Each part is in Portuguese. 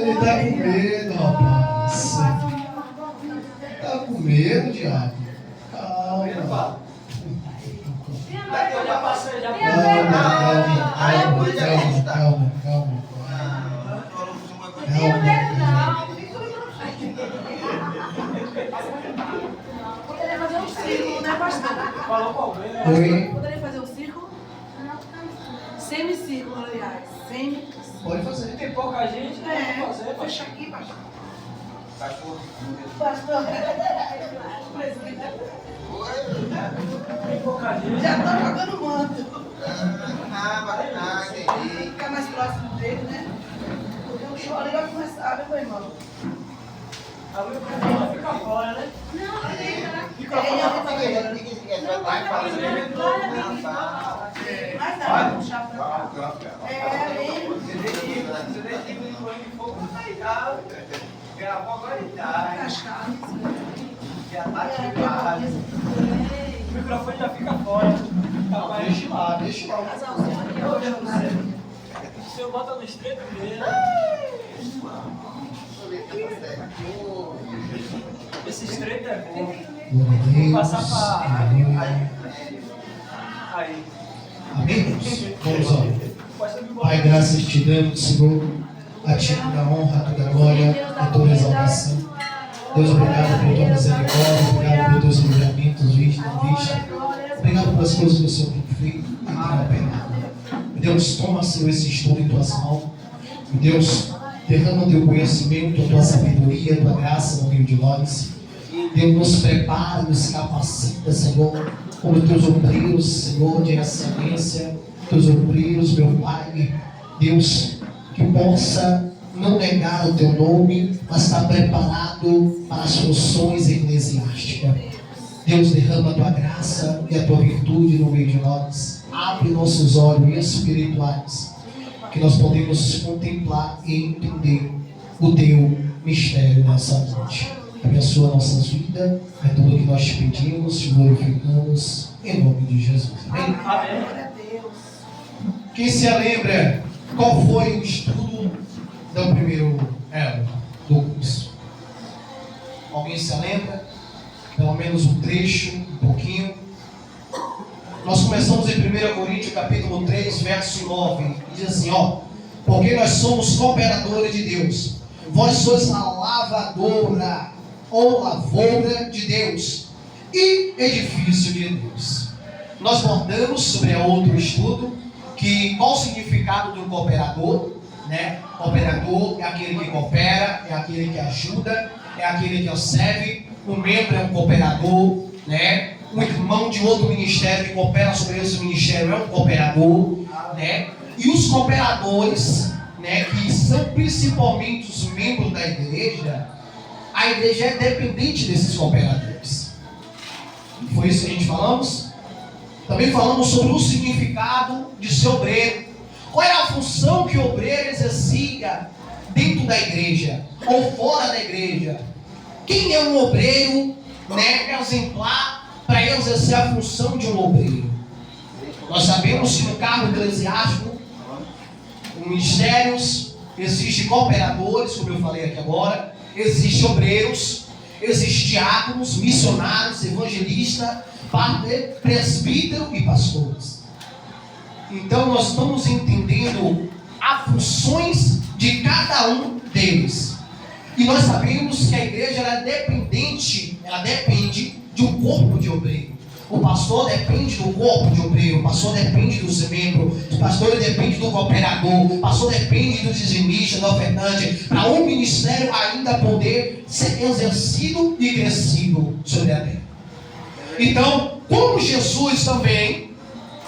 Ele tá com medo, rapaz. Tá com medo, diabo. Calma. Eu já passei, já Calma. Poderia fazer um círculo, né, pastor? falou com alguém, né? Oi? Poderia fazer um círculo? Semicírculo, aliás. Semicírculo. Pode fazer. Tem pouca gente, né? Vamos fazer, Fecha aqui, pastor. Cachorro. Pastor. Tem pouca gente. Já estão jogando manto. Entendi. Ficar mais próximo dele, né? Porque o show ali vai começar, viu, meu irmão? A minha pessoa fica fora, né? Fica Ele fora. é o Mas não, puxar pra cá. É, mesmo. Você nem tive um banho de fogo, não sai nada. Gravou agora e tá. Cascado. Já tá ativado. O microfone já fica fora. Tá, mas Deixa lá. Casalzinho aqui hoje, o senhor bota no estreito dele. Esse estreito é bom. Vou passar pra aí. Amém? Vamos lá. Pode ser Pai, graças te damos, Senhor. A ti toda a honra, toda a glória e toda a exaltação. Deus, obrigado por tua misericórdia, obrigado por teus livramentos, vista em vista. Obrigado pelas coisas que o Senhor tem feito e tem operado. Deus, toma, Senhor, esse estudo em tuas mãos. Deus, derrama o teu conhecimento, a tua sabedoria, a tua graça no meio de nós. Deus, nos prepara, nos capacita, Senhor, como teus obreiros, Senhor, de excelência, teus obreiros, meu Pai. Deus, que possa não negar o teu nome, mas estar preparado para as funções eclesiásticas. Deus, derrama a tua graça e a tua virtude no meio de nós. Abre nossos olhos espirituais, que nós podemos contemplar e entender o teu mistério nessa noite. Abençoa nossas vidas, é tudo que nós te pedimos, te glorificamos, em nome de Jesus. Amém? Amém. Glória a Deus. Quem se lembra qual foi o estudo do primeiro elo do curso? Alguém se lembra? Pelo menos um trecho, um pouquinho. Nós começamos em 1 Coríntios capítulo 3, verso 9. Diz assim, porque nós somos cooperadores de Deus. Vós sois a lavadora ou lavoura de Deus e edifício de Deus. Nós abordamos sobre outro estudo que qual o significado de um cooperador, né? Cooperador é aquele que coopera, é aquele que ajuda, é aquele que serve. Um membro é um cooperador, né? Um irmão de outro ministério que coopera sobre esse ministério é um cooperador, né? E os cooperadores, né, que são principalmente os membros da igreja, a igreja é dependente desses cooperadores. Foi isso que a gente falamos? Também falamos sobre o significado de ser obreiro. Qual era a função que o obreiro exercia dentro da igreja ou fora da igreja? Quem é um obreiro, né, exemplar para exercer a função de um obreiro? Nós sabemos que no cargo eclesiástico, em ministérios, existem cooperadores, como eu falei aqui agora, existem obreiros, existem diáconos, missionários, evangelistas, presbítero e pastores. Então nós estamos entendendo as funções de cada um deles. E nós sabemos que a igreja ela depende de um corpo de obreiro. O pastor depende do corpo de obreiro, o pastor depende dos membros, o pastor depende do cooperador, o pastor depende do dizimista, do ofertante, para um ministério ainda poder ser exercido e crescido sobre a terra. Então, como Jesus também,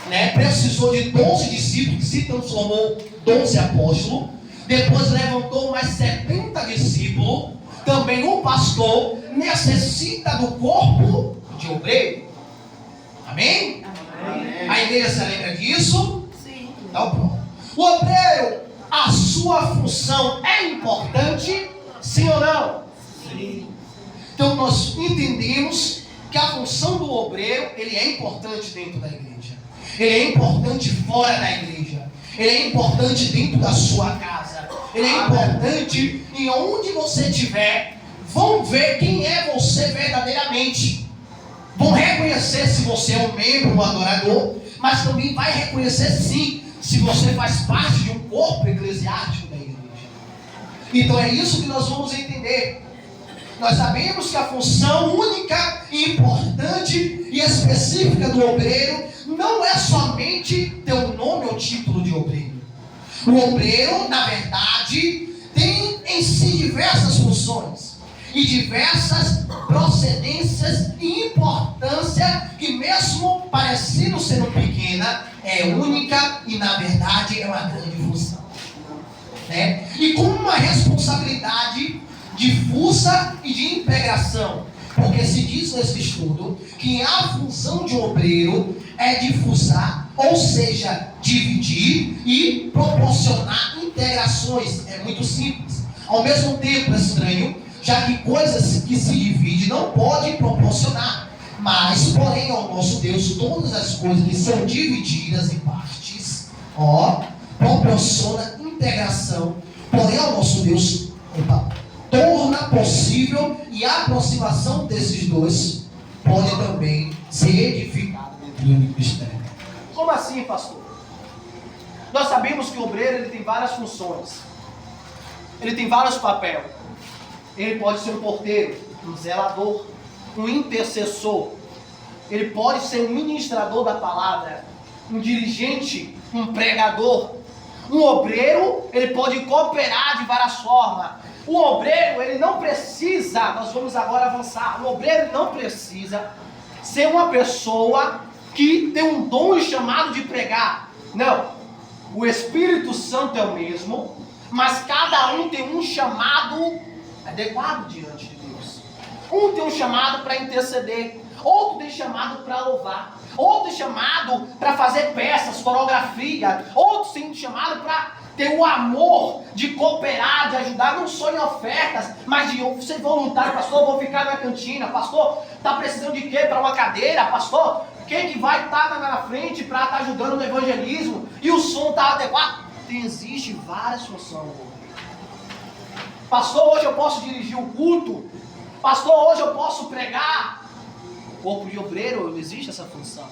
né, precisou de 12 discípulos, que se transformou 12 apóstolos, depois levantou mais 70 discípulos, também o pastor necessita do corpo de obreiro. Amém? Amém. A igreja se lembra disso? Sim. Então pronto. O obreiro, a sua função é importante? Sim ou não? Sim. Então nós entendemos que a função do obreiro, ele é importante dentro da igreja. Ele é importante fora da igreja. Ele é importante dentro da sua casa. ele é importante, e onde você estiver, vão ver quem é você verdadeiramente. Vão reconhecer se você é um membro, um adorador, mas também vai reconhecer sim, se você faz parte de um corpo eclesiástico da igreja. Então é isso que nós vamos entender. Nós sabemos que a função única e importante e específica do obreiro não é somente ter o nome ou título de obreiro. O obreiro, na verdade, tem em si diversas funções e diversas procedências e importância que, mesmo parecendo ser pequena, é única e, na verdade, é uma grande função, né? E com uma responsabilidade difusa e de integração, porque se diz nesse estudo que a função de obreiro é difusar, ou seja, dividir e proporcionar integrações. É muito simples. Ao mesmo tempo é estranho, já que coisas que se dividem não podem proporcionar. Mas, porém, ao nosso Deus, todas as coisas que são divididas em partes, proporciona integração. Porém, ao nosso Deus, torna possível e a aproximação desses dois pode também ser edificada dentro do ministério. Como assim, pastor? Nós sabemos que o obreiro ele tem várias funções. Ele tem vários papéis. Ele pode ser um porteiro, um zelador, um intercessor. Ele pode ser um ministrador da palavra, um dirigente, um pregador. Um obreiro, ele pode cooperar de várias formas. O obreiro, ele não precisa, nós vamos agora avançar. O obreiro não precisa ser uma pessoa que tem um dom e chamado de pregar. Não. O Espírito Santo é o mesmo, mas cada um tem um chamado adequado diante de Deus. Um tem um chamado para interceder, outro tem chamado para louvar, outro tem chamado para fazer peças, coreografia, outro tem chamado para ter o amor de cooperar, de ajudar, não só em ofertas, mas de ser voluntário. Pastor, vou ficar na cantina. Pastor, está precisando de quê? Para uma cadeira? Pastor, quem que vai estar na frente para estar ajudando no evangelismo? E o som está adequado? Existe várias funções. Pastor, hoje eu posso dirigir o culto. Pastor, hoje eu posso pregar. O corpo de obreiro, existe essa função.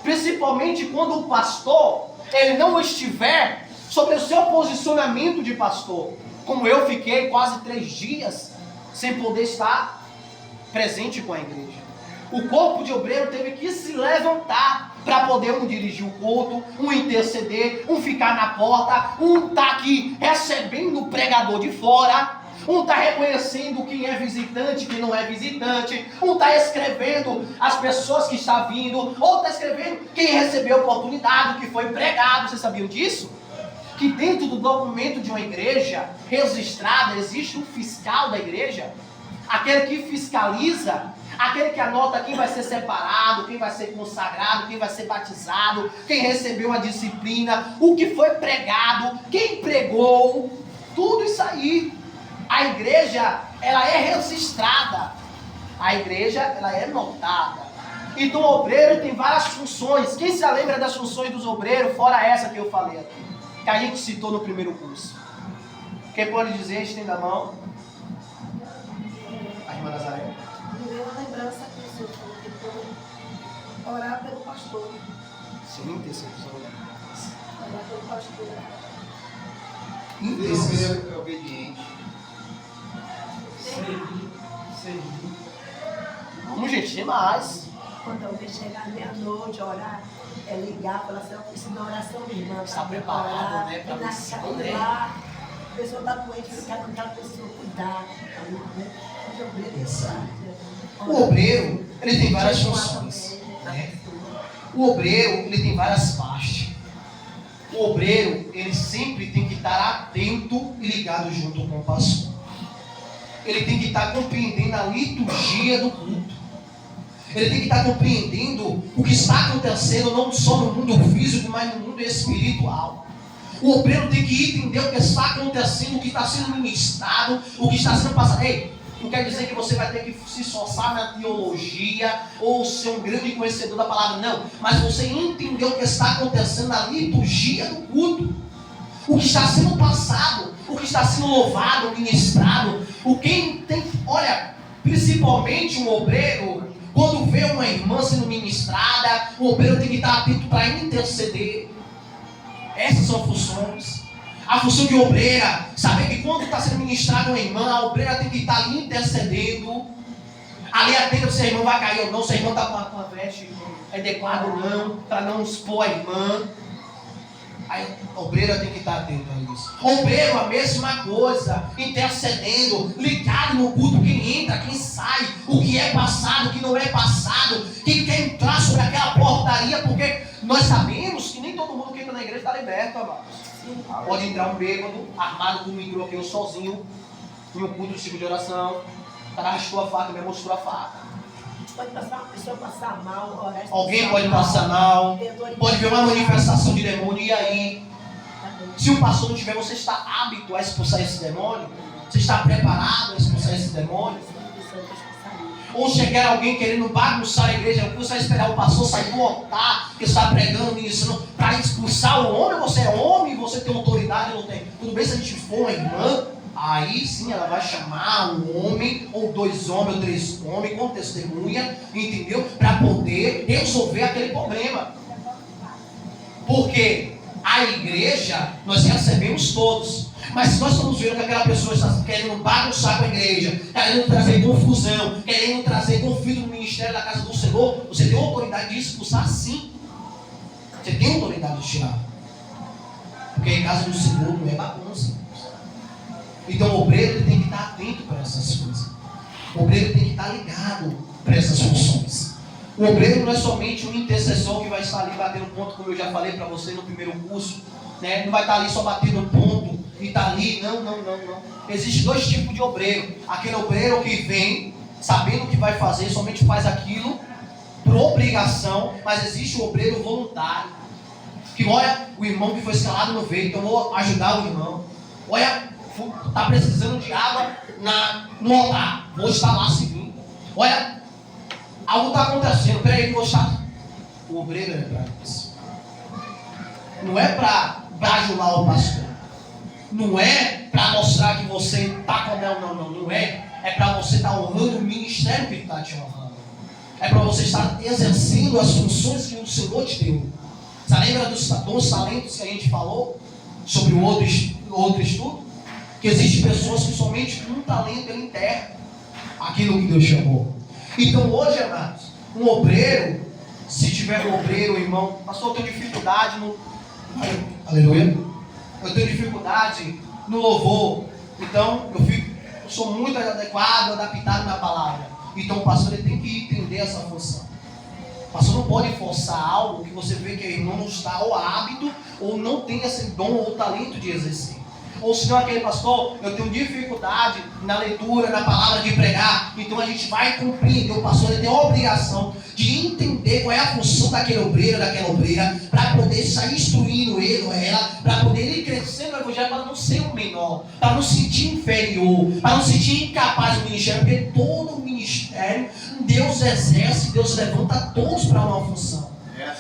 Principalmente quando o pastor, ele não estiver sobre o seu posicionamento de pastor. Como eu fiquei quase 3 dias sem poder estar presente com a igreja. O corpo de obreiro teve que se levantar para poder um dirigir o culto, um interceder, um ficar na porta, um estar aqui recebendo o pregador de fora, um está reconhecendo quem é visitante, quem não é visitante, um está escrevendo as pessoas que estão vindo, outro está escrevendo quem recebeu a oportunidade, que foi pregado. Vocês sabiam disso? Que dentro do documento de uma igreja registrada existe um fiscal da igreja, aquele que fiscaliza, aquele que anota quem vai ser separado, quem vai ser consagrado, quem vai ser batizado, quem recebeu a disciplina, o que foi pregado, quem pregou, tudo isso aí. A igreja, ela é registrada, a igreja, ela é notada. Então o obreiro tem várias funções. Quem se lembra das funções dos obreiros, fora essa que eu falei aqui, que a gente citou no primeiro curso? Quem pode dizer, estenda a mão? A irmã Nazaré. Me deu uma lembrança que o senhor falou que foi orar pelo pastor. Sim, intercessão. Orar pelo pastor. Deus é obediente. Servir. Vamos, gente, tem mais. Quando alguém chegar meia-noite, orar, é ligar, falar assim, eu preciso de oração, minha irmã. Está preparado, né, para na missão, casa né? lá, a pessoa está doente, ficar com aquela pessoa, cuidar. O obreiro, ele tem várias funções, né? O obreiro, ele tem várias partes. O obreiro, ele sempre tem que estar atento e ligado junto com o pastor. Ele tem que estar compreendendo a liturgia do culto. Ele tem que estar compreendendo o que está acontecendo não só no mundo físico, mas no mundo espiritual. O obreiro tem que entender o que está acontecendo, o que está sendo ministrado, o que está sendo passado. Ei, não quer dizer que você vai ter que se esforçar na teologia ou ser um grande conhecedor da palavra, não. Mas você entender o que está acontecendo na liturgia do culto. O que está sendo passado, o que está sendo louvado, ministrado. Olha, principalmente um obreiro, quando vê uma irmã sendo ministrada, o obreiro tem que estar atento para interceder. Essas são funções. A função de obreira, saber que quando está sendo ministrada uma irmã, a obreira tem que estar ali intercedendo. Ali atenta se a irmã vai cair ou não, se a irmã está com a veste adequada ou não, para não expor a irmã. A obreira tem que estar atento a isso. Obreiro, a mesma coisa, intercedendo, ligado no culto, quem entra, quem sai, o que é passado, o que não é passado, quem quer entrar sobre aquela portaria, porque nós sabemos que nem todo mundo que entra na igreja está liberto, amados. Pode entrar um bêbado, armado como entrou aqui, eu sozinho, em um culto de ciclo de oração, arrastou a faca, me mostrou a faca. Pode passar uma pessoa passar mal, orar. Alguém pode passar mal, pode ver uma manifestação de demônio, e aí? Se o pastor não tiver, você está apto a expulsar esse demônio? Você está preparado a expulsar esse demônio? Ou chegar alguém querendo bagunçar a igreja, você vai esperar o pastor sair do altar, que está pregando, ministrando, para expulsar o homem? Você é homem, você tem autoridade, não tem? Tudo bem se a gente for uma irmã, aí sim ela vai chamar um homem, ou 2 homens, ou 3 homens, com testemunha, entendeu? Para poder resolver aquele problema. Porque a igreja, nós recebemos todos. Mas se nós estamos vendo que aquela pessoa está querendo bagunçar com a igreja, querendo trazer confusão, querendo trazer conflito no ministério da casa do Senhor, você tem autoridade de expulsar, sim. Você tem autoridade de tirar. Porque em casa do Senhor não é bagunça. Então o obreiro tem que estar atento para essas coisas. O obreiro tem que estar ligado para essas funções. O obreiro não é somente um intercessor que vai estar ali batendo ponto, como eu já falei para você no primeiro curso, né? Não vai estar ali só batendo ponto e está ali, não. Existem 2 tipos de obreiro. Aquele obreiro que vem sabendo o que vai fazer, somente faz aquilo por obrigação, mas existe o obreiro voluntário, que olha, o irmão que foi escalado não veio, então eu vou ajudar o irmão. Olha, está precisando de água no altar, vou estar lá servindo. Olha, algo está acontecendo, peraí, vou estar. O obreiro é para isso. Não é para bajular o pastor. Não é para mostrar que você está com ela, não é. É para você estar honrando o ministério que está te honrando. É para você estar exercendo as funções que o Senhor te deu. Você lembra dos dons, talentos que a gente falou sobre o outro estudo? Que existem pessoas que somente com um talento ele enterra aquilo que Deus chamou. Então hoje, amados, um obreiro, se tiver um obreiro, irmão, pastor, eu tenho dificuldade no... Aleluia. Eu tenho dificuldade no louvor. Então eu sou muito adequado, adaptado na palavra. Então o pastor ele tem que entender essa função. O pastor não pode forçar algo que você vê que o irmão não está ou hábito, ou não tem esse dom ou talento de exercer. Ou se não, aquele pastor, eu tenho dificuldade na leitura, na palavra de pregar, então a gente vai compreender. O pastor ele tem a obrigação de entender qual é a função daquele obreiro, daquela obreira, para poder sair instruindo ele ou ela, para poder ele crescer no evangelho, para não ser um menor, para não se sentir inferior, para não se sentir incapaz do ministério, porque todo ministério Deus exerce, Deus levanta todos para uma função.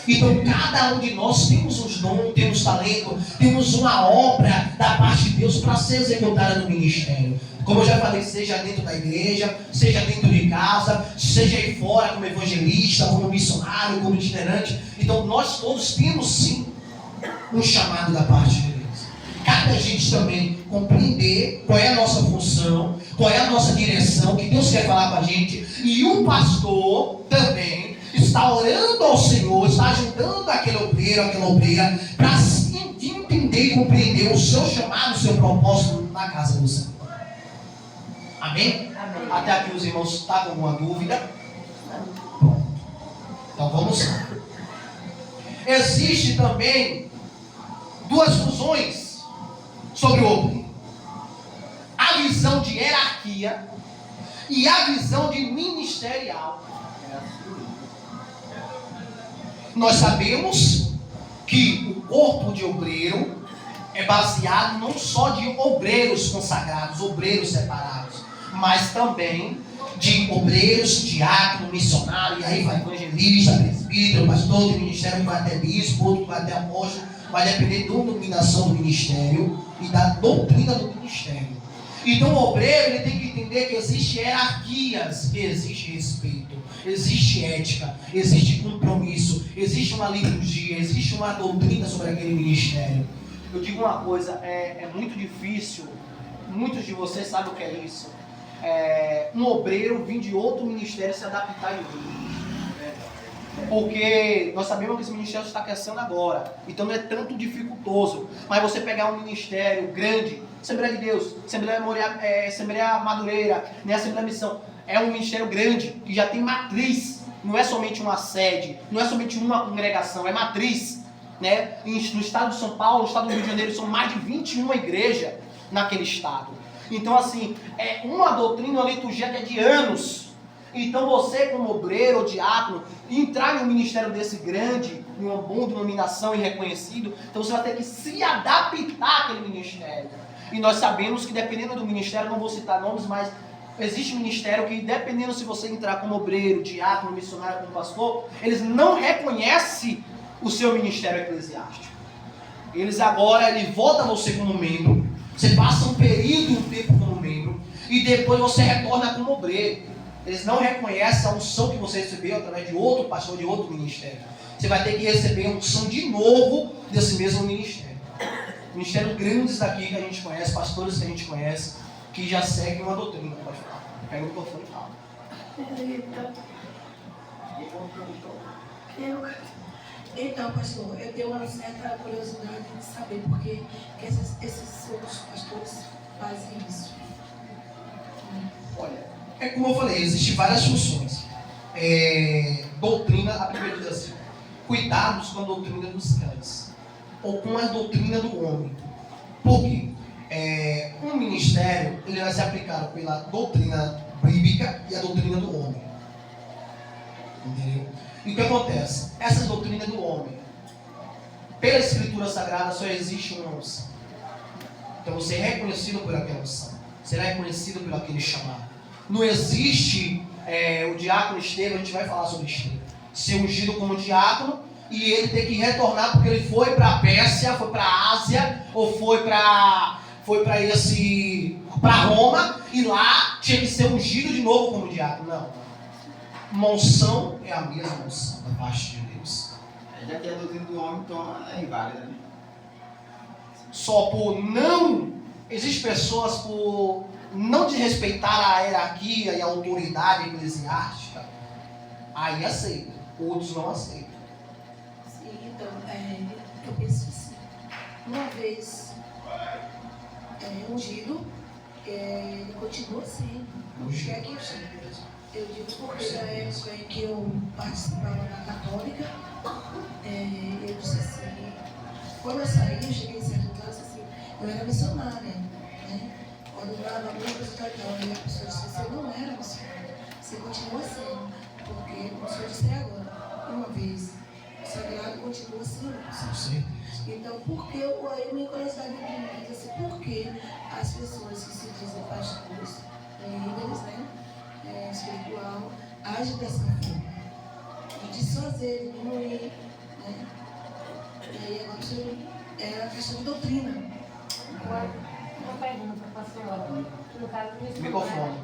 Então cada um de nós temos os dons, temos talento, temos uma obra da parte de Deus para ser executada no ministério. Como eu já falei, seja dentro da igreja, seja dentro de casa, seja aí fora como evangelista, como missionário, como itinerante. Então nós todos temos sim um chamado da parte de Deus. Cabe a gente também compreender qual é a nossa função, qual é a nossa direção, o que Deus quer falar com a gente. E o pastor também está orando ao Senhor, está ajudando aquele obreiro, aquela obreira, para entender e compreender o seu chamado, o seu propósito na casa do Senhor. Amém? Amém. Até aqui os irmãos estão com alguma dúvida? Pronto. Então vamos lá. Existe também 2 funções sobre o obreiro: a visão de hierarquia e a visão de ministerial. Nós sabemos que o corpo de obreiro é baseado não só de obreiros consagrados, obreiros separados, mas também de obreiros, diácono, missionário, e aí vai evangelista, presbítero, pastor de ministério, que vai até bispo, outro que vai até apóstolo, vai depender da denominação do ministério e da doutrina do ministério. Então o obreiro ele tem que entender que existem hierarquias, que existe respeito, existe ética, existe compromisso, existe uma liturgia, existe uma doutrina sobre aquele ministério. Eu digo uma coisa, é muito difícil, muitos de vocês sabem o que é isso. Um obreiro vir de outro ministério se adaptar em outro. Porque nós sabemos que esse ministério está crescendo agora, então não é tanto dificultoso. Mas você pegar um ministério grande, Assembleia de Deus, Assembleia Madureira, né, Assembleia Missão, é um ministério grande que já tem matriz, não é somente uma sede, não é somente uma congregação, é matriz. Né? No estado de São Paulo, no estado do Rio de Janeiro, são mais de 21 igrejas naquele estado. Então, assim, é uma doutrina, uma liturgia que é de anos. Então, você, como obreiro ou diácono, entrar em um ministério desse grande, em uma boa denominação e reconhecido, então você vai ter que se adaptar àquele ministério. E nós sabemos que, dependendo do ministério, não vou citar nomes, mas existe ministério que, dependendo se você entrar como obreiro, diácono, missionário, como pastor, eles não reconhecem o seu ministério eclesiástico. Ele volta você como membro, você passa um período, um tempo como membro, e depois você retorna como obreiro. Eles não reconhecem a unção que você recebeu através de outro pastor, de outro ministério. Você vai ter que receber a unção de novo desse mesmo ministério. Ministérios grandes daqui que a gente conhece, pastores que a gente conhece, que já seguem uma doutrina. Pode falar. Pega o microfone e fala. Então, pastor, eu tenho uma certa curiosidade de saber por que esses outros pastores fazem isso. Olha, é como eu falei, existem várias funções. Doutrina, a Bíblia diz assim, cuidados com a doutrina dos cães, ou com a doutrina do homem. Por quê? Um ministério, ele vai ser aplicado pela doutrina bíblica e a doutrina do homem. Entendeu? E o que acontece? Essa doutrina do homem, pela Escritura Sagrada, só existe uma unção. Então você é reconhecido por aquela unção, será reconhecido por aquele chamado. Não existe o diácono Estevão, a gente vai falar sobre Estevão, ser ungido como diácono e ele ter que retornar porque ele foi para a Pérsia, foi para a Ásia, ou foi para Roma, e lá tinha que ser ungido de novo como diácono. Não. Uma unção é a mesma unção da parte de Deus. Já que a doutrina do homem, então é inválida, né? Só por não... Existem pessoas por não desrespeitar a hierarquia e a autoridade eclesiástica, aí aceita. Outros não aceitam. Sim, então, eu penso assim. Uma vez ungido, ele continua sendo. Eu digo porque na época em que eu participava da católica, eu disse assim, quando eu saí, eu cheguei em certo caso assim, eu era missionária, né? Quando eu dava alguma coisa da e a pessoa disse, você não era missionária, você continua sendo, porque, como o senhor disse agora, uma vez, o sagrado continua sendo. Sim. Então, por que minha curiosidade diz assim, por que as pessoas que se dizem pastores, líderes, né? Espiritual, age dessa forma, de desfazer, diminuir, né? E aí agora é a questão de doutrina. Agora, uma pergunta, pastor. No caso do Microfone.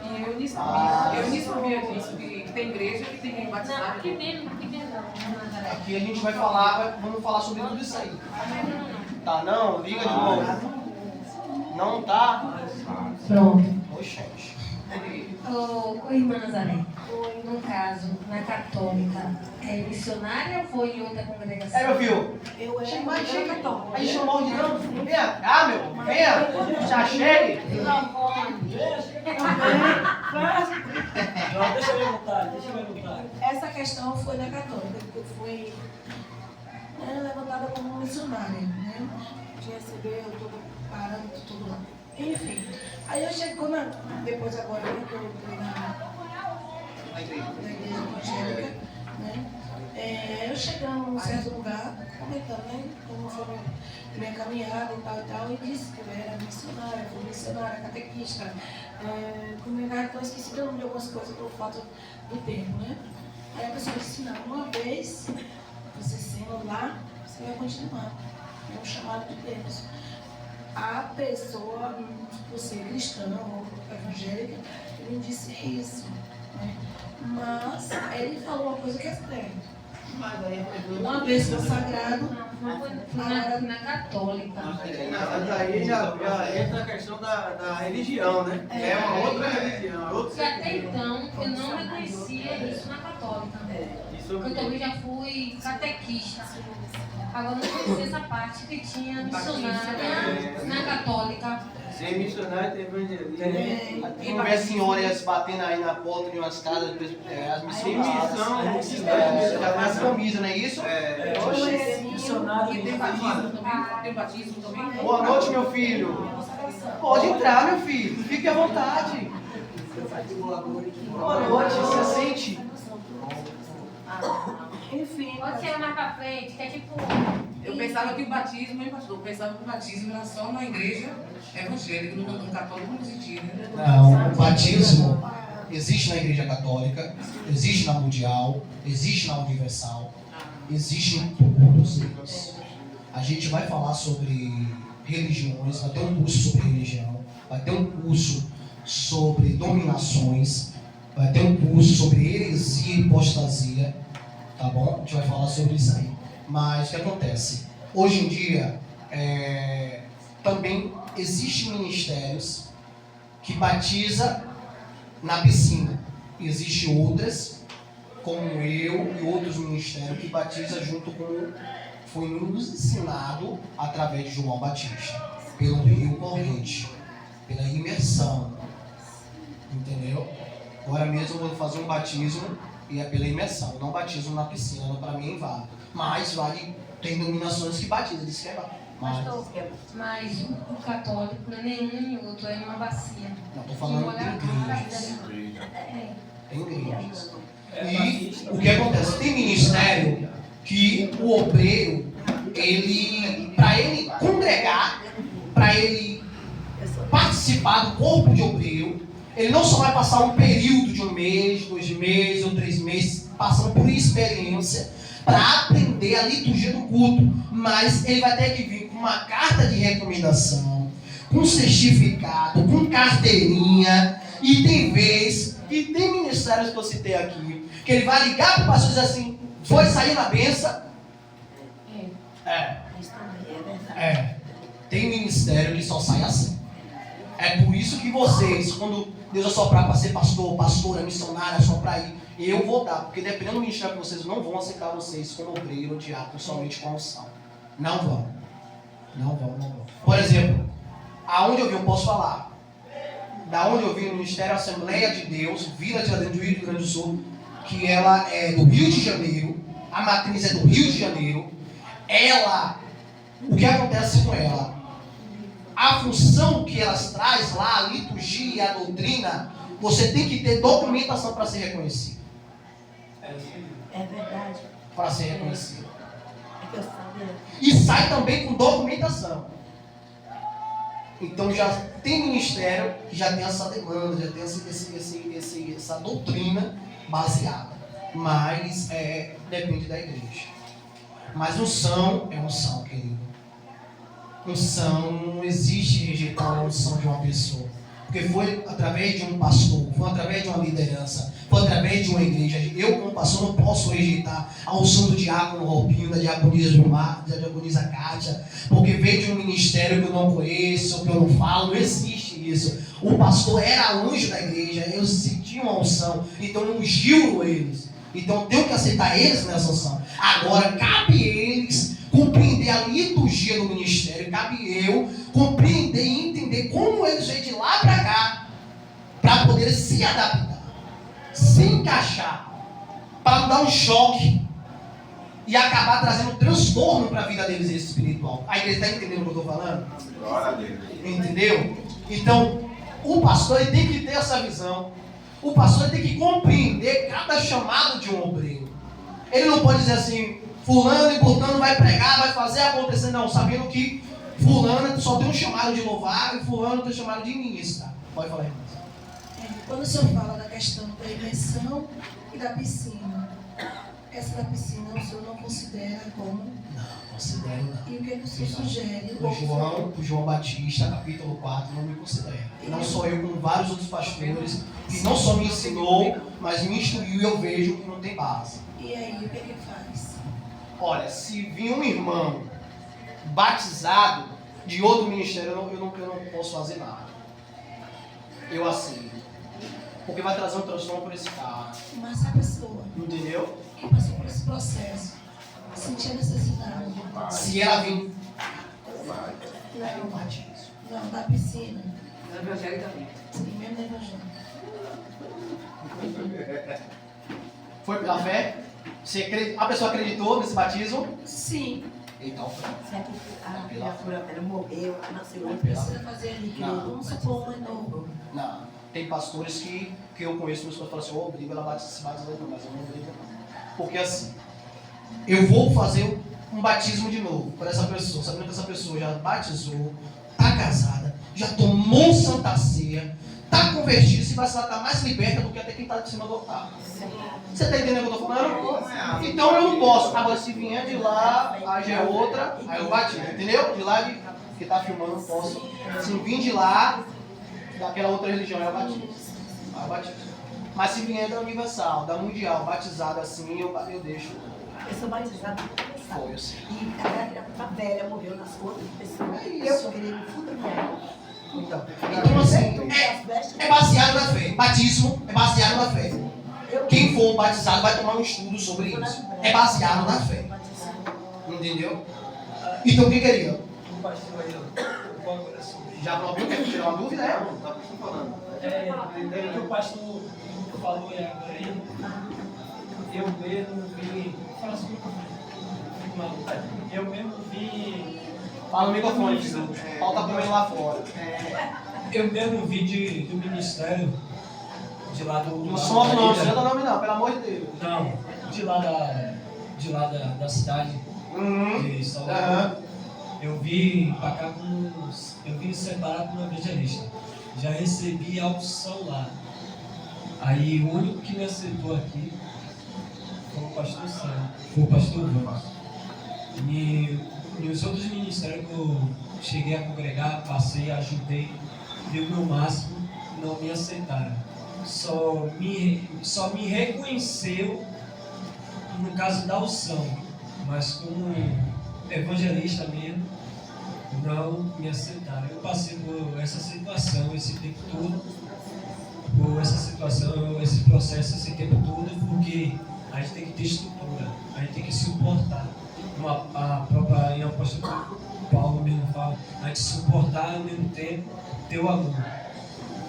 E eu nem sabia disso, que tem igreja que tem que Não, batizar. aqui mesmo não. Aqui a gente vai falar, vamos falar sobre tudo isso aí. Tá não? Liga de novo. Não tá? Pronto. Oxente. Ô, irmã Nazaré, no caso, na católica, é missionária ou foi em outra congregação? Meu filho. Eu Chega mais, chega. Aí chamou de não. Venha cá, meu. Venha. Já chegue. Deixa eu perguntar. Essa questão foi na católica, porque eu fui levantada como missionária, né? De receber todo o parâmetro, tudo lá. Enfim, aí eu chego depois agora que eu entrei na igreja evangélica, né? Eu chegando num certo lugar, comentando, né? Como foi minha caminhada e tal, e disse que eu era missionária, fui missionária, catequista, comunicava, então eu esqueci o nome de algumas coisas pelo fato do tempo, né? Aí a pessoa disse, não, uma vez você sendo lá, você vai continuar. É um chamado de Deus. A pessoa, por ser cristã ou evangélica, ele não disse isso, né? Mas ele falou uma coisa que é certa. Uma vez consagrado, Não foi na católica. Mas aí já entra a questão da religião, né? É uma outra religião. Outro Porque até então eu não reconhecia isso na católica. Isso Eu também já fui catequista. Agora eu não conhecia essa parte que tinha missionária na católica. ser missionário tem evangelista. Aqui não vê senhoras batendo aí na porta de umas casas, as missionárias. Já tem as camisas, não é isso? E tem batismo também? Tem batismo também? Boa noite, meu filho. Pode entrar, meu filho. Fique à vontade. Boa noite, você sente? Enfim, Pode chegar mais pra frente, que é tipo. Eu pensava que o batismo, hein, pastor? Eu pensava que o batismo era só na igreja evangélica, no católico não existia, né? Não, o batismo existe na Igreja Católica, existe na Mundial, existe na Universal, existe em todos eles. A gente vai falar sobre religiões, vai ter um curso sobre religião, vai ter um curso sobre dominações, vai ter um curso sobre heresia e apostasia, tá bom? A gente vai falar sobre isso aí. Mas o que acontece? Hoje em dia, também existem ministérios que batiza na piscina. Existem outras, como eu e outros ministérios, que batiza junto com... Foi nos ensinado através de João Batista, pelo rio corrente, pela imersão. Entendeu? Agora mesmo eu vou fazer um batismo e é pela imersão, não batismo na piscina, para mim vale. Mas vale, tem dominações que batizam, diz que é vale. Mas o católico não é nenhum nem outro, é uma bacia. Não, estou falando de igrejas. Tem igrejas. E o que acontece? Tem ministério que o obreiro, para ele congregar, para ele participar do corpo de obreiro, ele não só vai passar um período de 1 mês, 2 meses ou 3 meses, passando por experiência, para aprender a liturgia do culto, mas ele vai ter que vir com uma carta de recomendação, com certificado, com carteirinha, e tem ministérios que eu citei aqui, que ele vai ligar para o pastor e dizer assim, foi sair na benção? Tem ministério que só sai assim. É por isso que vocês, quando Deus assoprar para ser pastor, pastora, missionária, assoprar aí, eu vou dar, porque dependendo do ministério que vocês não vão aceitar vocês como obreiro ou diácono, somente com a unção. Não vão. Por exemplo, aonde eu vim, eu posso falar. Da onde eu vim, no Ministério Assembleia de Deus, Vila Tiradentes do Rio Grande do Sul, que ela é do Rio de Janeiro, a matriz é do Rio de Janeiro. O que acontece com ela? A função que elas traz lá, a liturgia e a doutrina, você tem que ter documentação para ser reconhecido. é verdade. Para ser reconhecido. É que eu sabia. E sai também com documentação. Então já tem ministério que já tem essa demanda, já tem essa doutrina baseada. Mas depende da igreja. Mas unção é unção, querido. Unção, não existe rejeitar a unção de uma pessoa. Porque foi através de um pastor, foi através de uma liderança, foi através de uma igreja. Eu, como pastor, não posso rejeitar a unção do diácono Robinho, da diaconisa Gilmar, da diaconisa Kátia, porque veio de um ministério que eu não conheço, que eu não falo, não existe isso. O pastor era anjo da igreja, eles sentiam a unção, então ungiu eles. Então eu tenho que aceitar eles nessa unção. Agora, cabe eles compreender a liturgia do ministério, cabe eu compreender e entender como eles vêm de lá para cá, para poder se adaptar, se encaixar, para não dar um choque e acabar trazendo transtorno para a vida deles espiritual. A igreja está entendendo o que eu estou falando? Glória a Deus. Entendeu? Então, o pastor ele tem que ter essa visão. O pastor ele tem que compreender cada chamado de um obreiro. Ele não pode dizer assim, fulano e Burtano vai pregar, vai fazer acontecer, não, sabendo que fulano só tem um chamado de louvar e fulano tem um chamado de ministrar. Pode falar, irmão. Quando o senhor fala da questão da imersão e da piscina, Essa da piscina o senhor não considera como? Não, considero não. E o que, é que o senhor sugere? O João Batista, capítulo 4, não me considera. Não sou eu, como vários outros pastores, que não só me ensinou, mas me instruiu e eu vejo que não tem base. E aí, o que é que faz? Olha, se vir um irmão batizado de outro ministério, eu não posso fazer nada. Eu aceito. Porque vai trazer um transtorno por esse cara. Mas a pessoa Entendeu? que passou por esse processo, sentir a necessidade, Se ela vir. não, da piscina, É evangélica também. sim, mesmo da evangélica. Foi pela fé? A pessoa acreditou nesse batismo? Sim, Então, Sempre a criatura ela morreu, ela nasceu não em precisa fazer líquido. Não. Vamos supor um novo. não. Tem pastores que eu conheço, que falam assim, eu obrigo ela a se batizar, mas eu não obrigo não. Porque assim, eu vou fazer um batismo de novo para essa pessoa, sabendo que essa pessoa já batizou, está casada, já tomou Santa Ceia, está convertida, se vai estar mais liberta do que até quem está de cima do altar. Você está entendendo o que eu estou falando? Então eu não posso. Agora, se vier de lá, aí já é outra, aí eu batizo, entendeu? De lá que está filmando, eu posso. Se vir de lá, daquela outra religião, eu batizo. Aí eu batizo. Mas se vier da Universal, da Mundial, batizado assim, eu deixo. Eu sou batizada Foi assim. e a velha morreu nas outras pessoas. É Eu isso. queria me fuder. Então assim, é baseado na fé. Batismo é baseado na fé. Quem for batizado vai tomar um estudo sobre isso. É baseado na fé. Entendeu? Então o que queria? O pastor aí, ó, agora sobre. Já ouviu? Quer tirar uma dúvida? É? Tá falando. O que o pastor falou aí, eu mesmo vi. Fala assim, eu mesmo vi. Fala no microfone, o pau tá comendo lá fora. Eu mesmo vi do ministério, de lá do. Não solta não, não solta nome não, pelo amor de Deus. Não, de lá da cidade de Salvador. Aham. Eu vim pra cá eu vim separado com um evangelista. Já recebi a unção lá. Aí o único que me aceitou aqui foi o pastor Sam, foi o pastor Vamos. E os outros ministérios que eu cheguei a congregar, passei, ajudei, dei o meu máximo, não me aceitaram. Só me reconheceu no caso da unção, mas como evangelista mesmo, não me aceitaram. Eu passei por essa situação, esse tempo todo, por essa situação, esse processo, esse tempo todo, porque a gente tem que ter estrutura, a gente tem que suportar. A própria apóstolo Paulo mesmo fala, a gente suportar ao mesmo tempo ter o amor.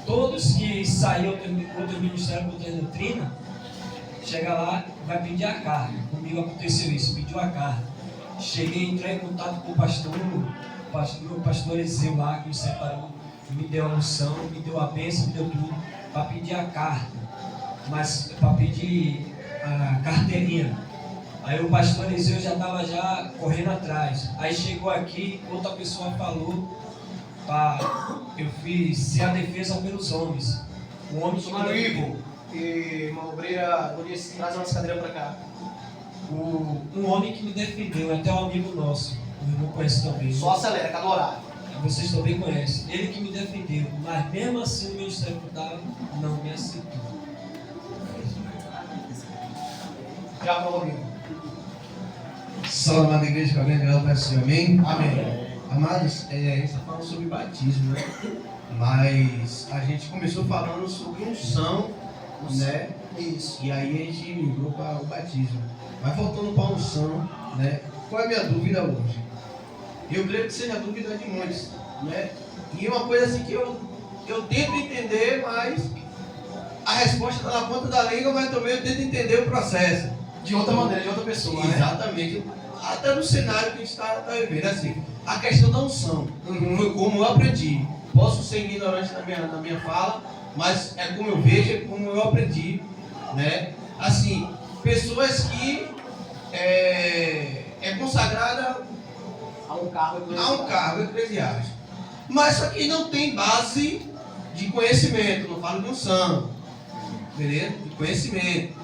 Todos que saíram do ministério contra a doutrina, chega lá, vai pedir a carne. Comigo aconteceu isso, pediu a carne. Cheguei, entrei em contato com o pastor Eliseu lá, que me separou, me deu a unção, me deu a bênção, me deu tudo, para pedir a carta, mas para pedir a carteirinha. Aí o pastor Eliseu já estava já correndo atrás. Aí chegou aqui, outra pessoa falou, eu fiz a defesa pelos homens. O homem que Mano Ivo e uma obreira, traz umas cadeiras pra cá. um homem que me defendeu, até um amigo nosso, o irmão conhece também. Só acelera, cada horário. Vocês também conhecem. Ele que me defendeu, mas mesmo assim o ministério que eu estava não me aceitou. Já falou comigo. Salve, amada igreja, que alguém grava para si, amém? Amém. Amados, a gente está falando sobre batismo, né? Mas a gente começou falando sobre unção, né? Isso. E aí a gente migrou para o batismo. Mas voltando para a unção, né? Qual é a minha dúvida hoje? Eu creio que seja a dúvida de muitos, né? E uma coisa assim que eu tento entender, mas a resposta está na ponta da língua, mas também eu tento entender o processo. De outra maneira, de outra pessoa, né? Exatamente. Até no cenário que a gente está vivendo, assim, a questão da unção, foi como eu aprendi. Posso ser ignorante na minha fala, mas é como eu vejo, é como eu aprendi, né? Assim, pessoas que é consagrada A um cargo eclesiástico, mas só que não tem base de conhecimento, não falo de unção, beleza? De conhecimento.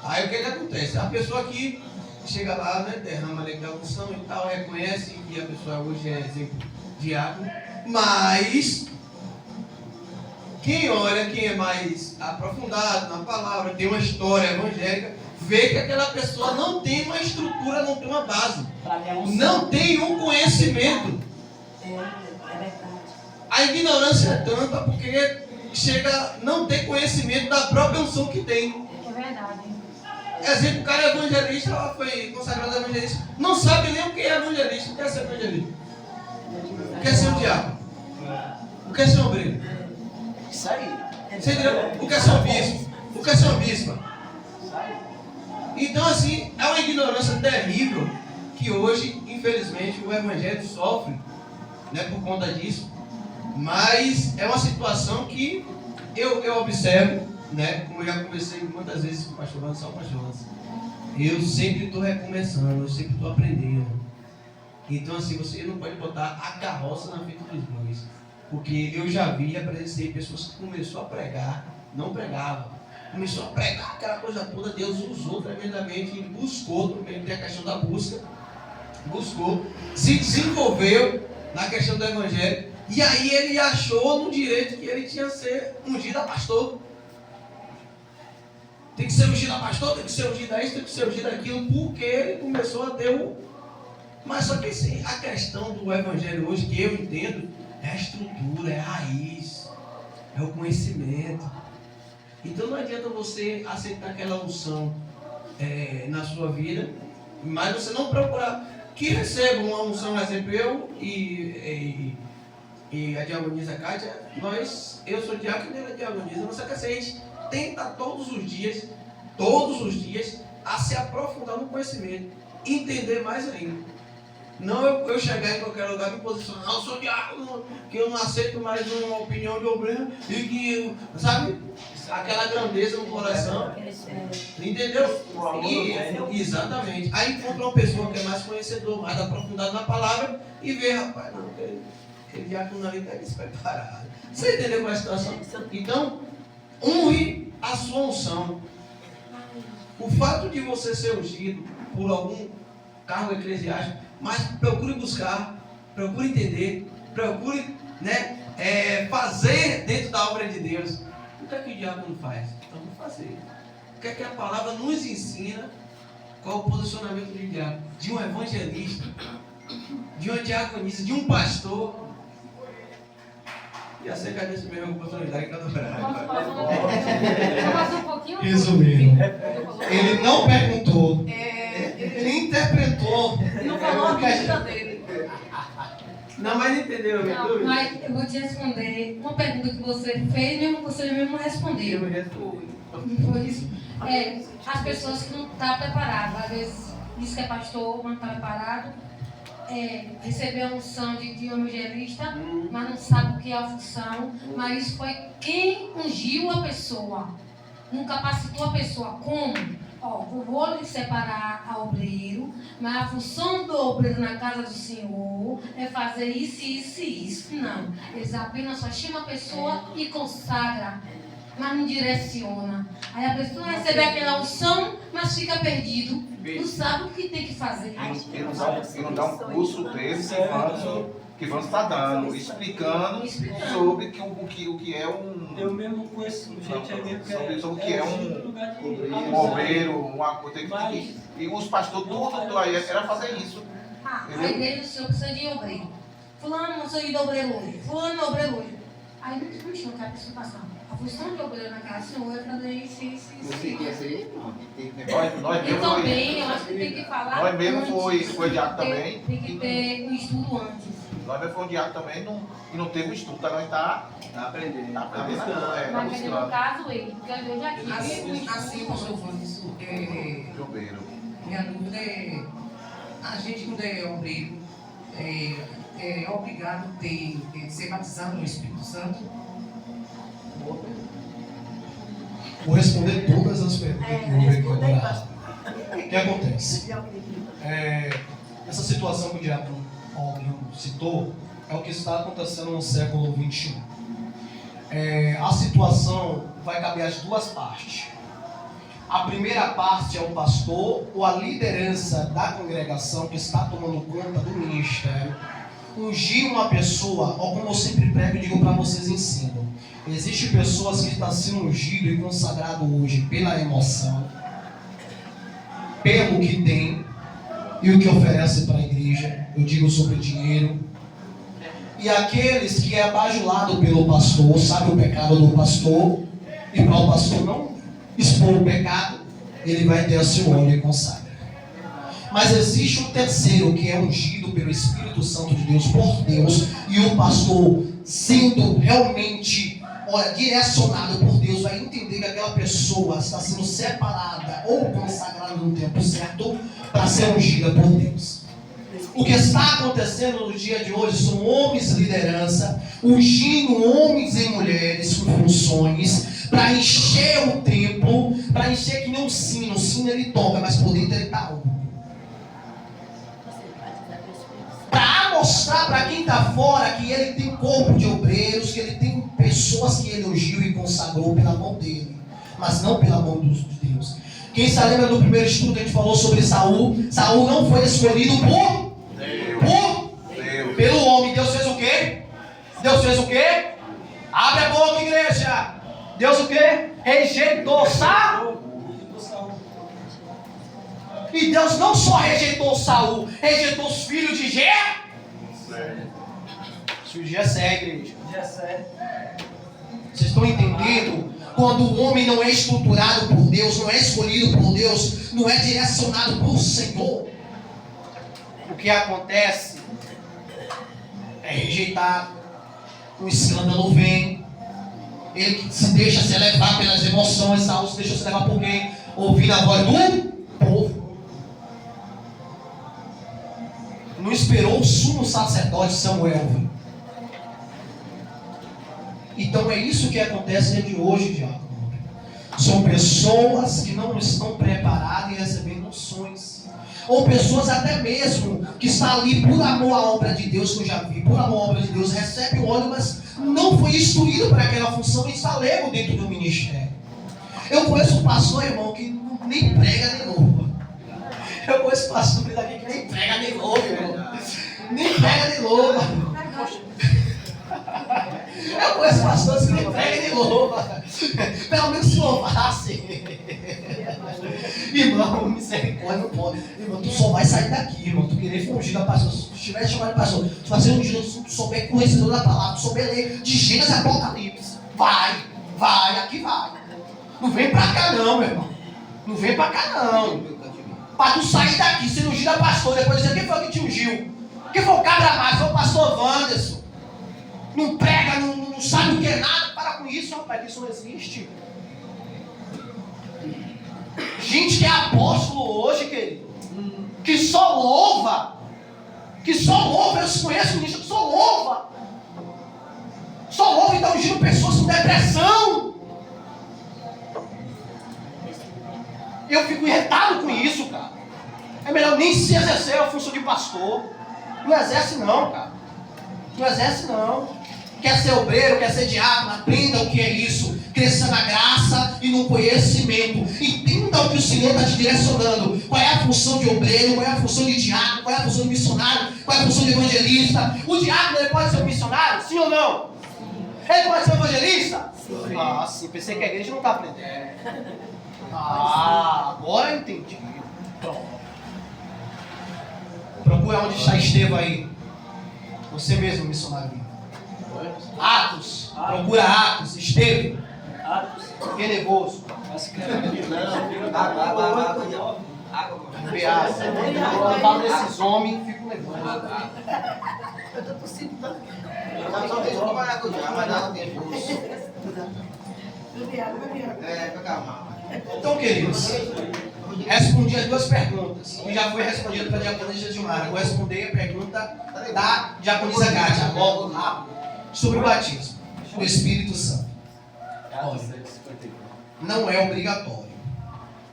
Aí o que acontece? A pessoa que chega lá, né, derrama ali a unção e tal, reconhece que a pessoa hoje é exemplo diácono, mas quem olha, quem é mais aprofundado na palavra, tem uma história evangélica, vê que aquela pessoa não tem uma estrutura, não tem uma base, não tem um conhecimento. É verdade. A ignorância é tanta porque chega a não ter conhecimento da própria unção que tem. É verdade. Exemplo, o cara é evangelista, foi consagrado evangelista, não sabe nem o que é evangelista, o que é ser evangelista, o que é ser um diabo, o que é ser um obreiro, Isso aí. você entendeu? O que é ser um bispo, o que é ser uma bispa. Isso aí. Então, assim, é uma ignorância terrível que hoje, infelizmente, o evangelho sofre, né, por conta disso. Mas é uma situação que eu observo, né, como eu já conversei muitas vezes com o pastor Lance, eu sempre estou recomeçando, eu sempre estou aprendendo. Então, assim, você não pode botar a carroça na frente dos bois, porque eu já vi e presenciei pessoas que começou a pregar, não pregavam, começou a pregar aquela coisa toda, Deus usou tremendamente e buscou, também tem a questão da busca, buscou, se desenvolveu na questão do evangelho, e aí ele achou no direito que ele tinha que ser ungido a pastor. Tem que ser ungido a pastor, tem que ser ungido a isso, tem que ser ungido aquilo, porque ele começou a ter o... Mas só que assim, a questão do evangelho hoje, que eu entendo, é a estrutura, é a raiz, é o conhecimento. Então não adianta você aceitar aquela unção na sua vida, mas você não procurar que receba uma unção, por exemplo, eu e a diaconisa Kátia, eu sou diácono e ela é diaconisa, mas só que assim, a gente tenta todos os dias, a se aprofundar no conhecimento, entender mais ainda. Não eu chegar em qualquer lugar e me posicionar, eu sou diácono, que eu não aceito mais uma opinião de obreiro, e que, sabe, aquela grandeza no coração, entendeu? Exatamente. Aí encontra uma pessoa que é mais conhecedor, mais aprofundado na palavra, e vê, rapaz, não, aquele diácono ali está despreparado. Você entendeu qual é a situação? Então, honre a sua unção. O fato de você ser ungido por algum cargo eclesiástico, mas procure buscar, procure entender, procure, né, fazer dentro da obra de Deus. O que é que o diácono faz? Vamos fazer. O que é que a palavra nos ensina? Qual o posicionamento de um diácono? De um evangelista, de uma diaconisa, de um pastor. E acerca desse mesmo oportunidade que eu Posso um pouquinho? Resumindo, ele não perguntou, ele interpretou. Não falou a vida dele. Não, mas entendeu, minha Não, dúvida? mas eu vou te responder uma pergunta que você fez, você mesmo respondeu. Foi isso? As pessoas que não estão preparadas, às vezes diz que é pastor, mas não está preparado, recebeu a unção de evangelista, mas não sabe o que é a função, mas isso foi quem ungiu a pessoa, não capacitou a pessoa. Como? Eu vou lhe separar a obreiro, mas a função do obreiro na casa do Senhor é fazer isso, isso e isso. Não, eles apenas só chamam a pessoa e consagra, mas não direciona. Aí a pessoa recebe aquela unção, mas fica perdido, não sabe o que tem que fazer. E não dá um curso desse que vamos estar dando, explicando sobre o que é um... Eu mesmo conheço gente aí mesmo que é... Sobre o que é um obreiro, uma coisa que... E os pastores, tudo aí, era fazer isso. A igreja do Senhor precisa de obreiro. Fulano não sou de obreiro hoje. Fulano é obreiro hoje. Aí não chama que a pessoa passar. A função de obreiro na casa do Senhor é fazer isso. E também, eu acho que tem que falar. Nós mesmo foi diácono também. Tem que ter um estudo antes. Nós mesmo foi diácono também e não teve um estudo, nós está aprendendo. Mas no caso ele, porque eu já tive. Assim, pastor Francisco, minha dúvida é, a gente quando é obreiro, é obrigado a ter ser batizado no Espírito Santo? Vou responder todas as perguntas que houve aqui agora. O que acontece? Essa situação que o diácono Alvin citou é o que está acontecendo no século XXI. A situação vai caber as duas partes. A primeira parte é o pastor ou a liderança da congregação que está tomando conta do ministério. Ungir uma pessoa, ou como eu sempre prego e digo para vocês, ensino. Existem pessoas que estão sendo ungido e consagrado hoje pela emoção, pelo que tem e o que oferece para a igreja. Eu digo sobre dinheiro. E aqueles que é bajulado pelo pastor, sabe o pecado do pastor, e para o pastor não expor o pecado, ele vai ter o seu óleo e consagra. Mas existe um terceiro que é ungido pelo Espírito Santo de Deus, por Deus, e o pastor, sendo realmente direcionado por Deus, vai entender que aquela pessoa está sendo separada ou consagrada no tempo certo para ser ungida por Deus. O que está acontecendo no dia de hoje são homens de liderança, ungindo homens e mulheres com funções para encher o templo, para encher que nem um sino. O sino ele toca, mas por dentro ele está algo. Para mostrar para quem está fora que ele tem corpo de obreiros, que ele tem pessoas que ele ungiu e consagrou pela mão dele, mas não pela mão de Deus. Quem se lembra do primeiro estudo que a gente falou sobre Saul? Saul não foi escolhido pelo homem. Deus fez o quê? Deus fez o quê? Abre a boca, igreja. Deus o quê? Rejeitou Saul. E Deus não só rejeitou Saul, rejeitou os filhos de Jessé. Os filhos de Jessé, igreja. Vocês estão entendendo? Quando o homem não é estruturado por Deus, não é escolhido por Deus, não é direcionado por Senhor, o que acontece é rejeitado. O escândalo vem. Ele que se deixa se levar pelas emoções. Saul se deixou se levar por quem? Ouvindo a voz do povo. Não esperou o sumo sacerdote Samuel. Então é isso que acontece no dia de hoje, diácono. São pessoas que não estão preparadas e recebendo unções. Ou pessoas até mesmo que estão ali por amor à obra de Deus, que eu já vi, por amor à obra de Deus, recebe o óleo, mas não foi instruído para aquela função e está lego dentro do ministério. Eu conheço um pastor, irmão, que nem prega de novo. Eu conheço pastores daqui que nem prega de novo, irmão. Nem prega de novo. Eu conheço pastores que nem pregam de louva. Pelo menos se louvassem. Irmão, misericórdia, não pode. Irmão, tu só vai sair daqui, irmão. Tu querer fugir da pastor. Se estiver chamando de pastor, tu vai ser ungido, se tu souber conhecedor da palavra, tu souber ler de Gênesis e Apocalipse. Vai, aqui vai. Não vem pra cá não, meu irmão. Não vem pra cá não. Pra tu sair daqui, ser ungido a pastor, depois dizer quem foi que te ungiu. Quem foi o cabra mais? Foi o pastor Wanderson. Não prega, não sabe o que é nada. Para com isso, rapaz, isso não existe. Gente que é apóstolo hoje, querido, que só louva, eu conheço ministro que só louva e está ungindo pessoas com depressão. Eu fico irritado com isso, cara. É melhor nem se exercer a função de pastor. Não exerce não, cara. Não exerce não. Quer ser obreiro, quer ser diácono, aprenda o que é isso. Cresça na graça e no conhecimento. Entenda o que o Senhor está te direcionando. Qual é a função de obreiro, qual é a função de diácono, qual é a função de missionário, qual é a função de evangelista. O diácono ele pode ser um missionário? Sim ou não? Ele pode ser um evangelista? Sim. Ah, sim. Pensei que a igreja não está aprendendo. Ah, agora eu entendi. Pronto. Procura onde está Estevão aí. Você mesmo, missionário. Atos. Procura Atos. Estevão. Fiquei nervoso. Quando eu falo desses homens, fico nervoso. Eu tô tossindo tanto. Só tem uma maracujá, mas não tem pulso. Bebe água. Então, queridos, respondi as duas perguntas. E já foi respondido para a diaconisa Gilmar. Vou responder a pergunta da diaconisa Kátia, logo rápido, sobre o batismo do Espírito Santo. Olha, não é obrigatório.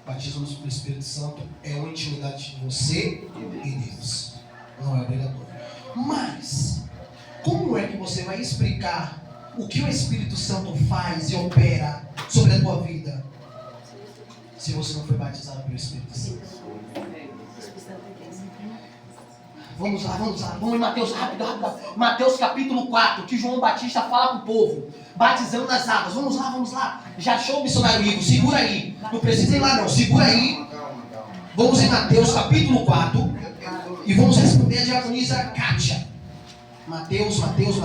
O batismo do Espírito Santo é uma intimidade de você e Deus. Não é obrigatório. Mas, como é que você vai explicar o que o Espírito Santo faz e opera sobre a tua vida? se você não foi batizado pelo Espírito Santo? Vamos lá. Vamos em Mateus, rápido. Mateus capítulo 4, que João Batista fala para o povo, batizando nas águas. Vamos lá. Já achou o missionário Igor? Segura aí. Não precisa ir lá não, segura aí. Vamos em Mateus capítulo 4 e vamos responder a diaconisa Kátia. Mateus capítulo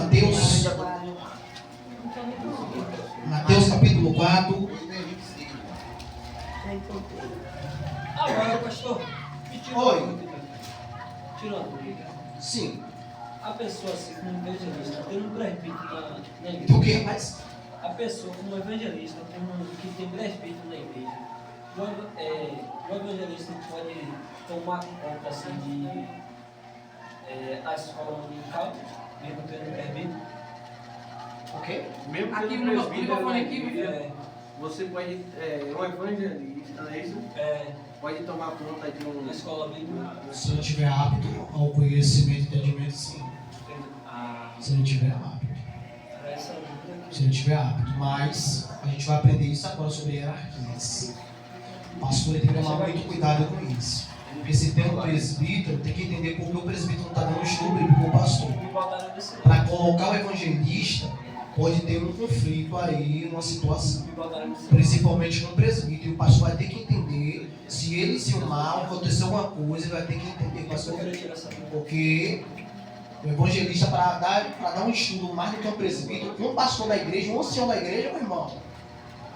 4. Agora, pastor, Oi. tirou a dúvida. Sim. A pessoa, assim, como evangelista, tem um presbítero na igreja. Do que, rapaz? A pessoa, como evangelista, que tem presbítero na igreja, o evangelista pode tomar conta, assim, de a escola dominical, mesmo tendo presbítero? O quê? Mesmo Aqui tendo no presbítero, microfone aqui, meu filho. você pode, um evangelista, não é isso? Pode tomar conta de Na escola bíblica. Se ele tiver apto ao conhecimento e entendimento, sim. Se ele tiver apto. Se ele tiver apto. Mas a gente vai aprender isso agora sobre hierarquias. O pastor tem que tomar muito cuidado com isso. Porque se tem um presbítero, tem que entender porque o presbítero não está dando estudo bíblico para o pastor. Para colocar o evangelista, pode ter um conflito aí, uma situação. Principalmente com o presbítero. E o pastor vai ter que entender, se ele se mal, acontecer alguma coisa, ele vai ter que entender, pastor, porque o evangelista, para dar um estudo mais do que um presbítero, um pastor da igreja, um ancião da igreja, meu irmão,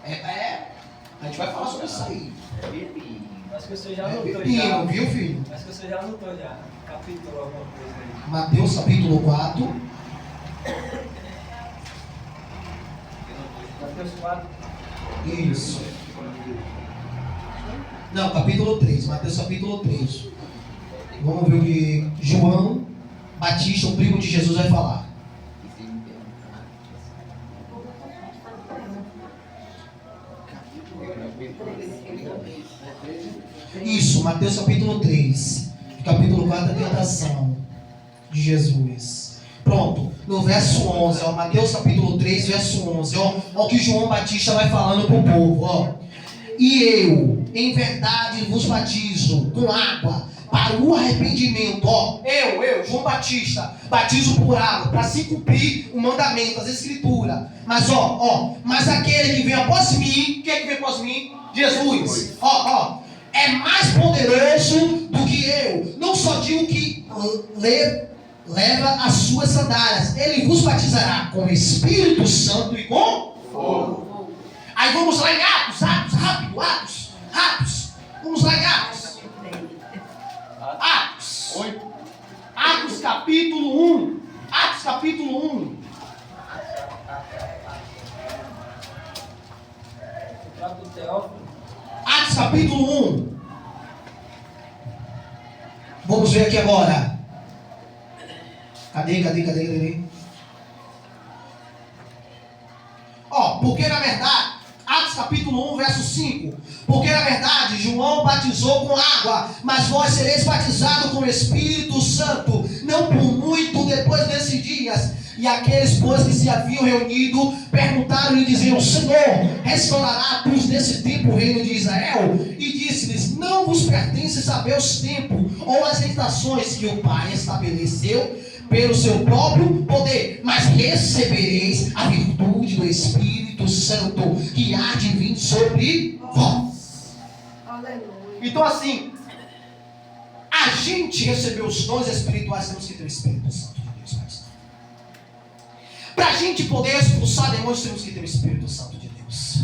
a gente vai falar sobre isso aí. Acho que você já anotou Pepino, viu, filho? Acho que você já anotou já. Capítulo, alguma coisa aí. Mateus capítulo 4. Mateus 4. Isso. Não, capítulo 3. Mateus capítulo 3. Vamos ver o que João Batista, o primo de Jesus, vai falar. Isso, Mateus capítulo 3. Capítulo 4, a tentação de Jesus. Pronto, no verso 11, ó, Mateus capítulo 3, verso 11, ó o que João Batista vai falando para o povo, ó. E eu, em verdade, vos batizo com água para o arrependimento, ó. Eu, João Batista, batizo por água para se cumprir o mandamento, as escrituras. Mas, mas aquele que vem após mim, quem é que vem após mim? Jesus. É mais poderoso do que eu. Não só digo que leva as suas sandálias. Ele vos batizará com o Espírito Santo e com fogo. Aí vamos lá em Atos, rápido, Atos. Vamos lá em Atos. Atos capítulo 1. Atos capítulo 1. Atos capítulo 1. Vamos ver aqui agora. Cadê? Porque na verdade, Atos capítulo 1, verso 5. Porque na verdade, João batizou com água, mas vós sereis batizados com o Espírito Santo, não por muito depois desses dias. E aqueles, pois, que se haviam reunido, perguntaram e diziam: Senhor, restaurará a cruz desse tempo o reino de Israel? E disse-lhes: não vos pertence saber os tempos ou as estações que o Pai estabeleceu pelo seu próprio poder, mas recebereis a virtude do Espírito Santo que há de vir sobre vós. Então assim, a gente recebeu os dons espirituais, temos que ter o Espírito Santo de Deus. Para a gente poder expulsar demônios, temos que ter o Espírito Santo de Deus.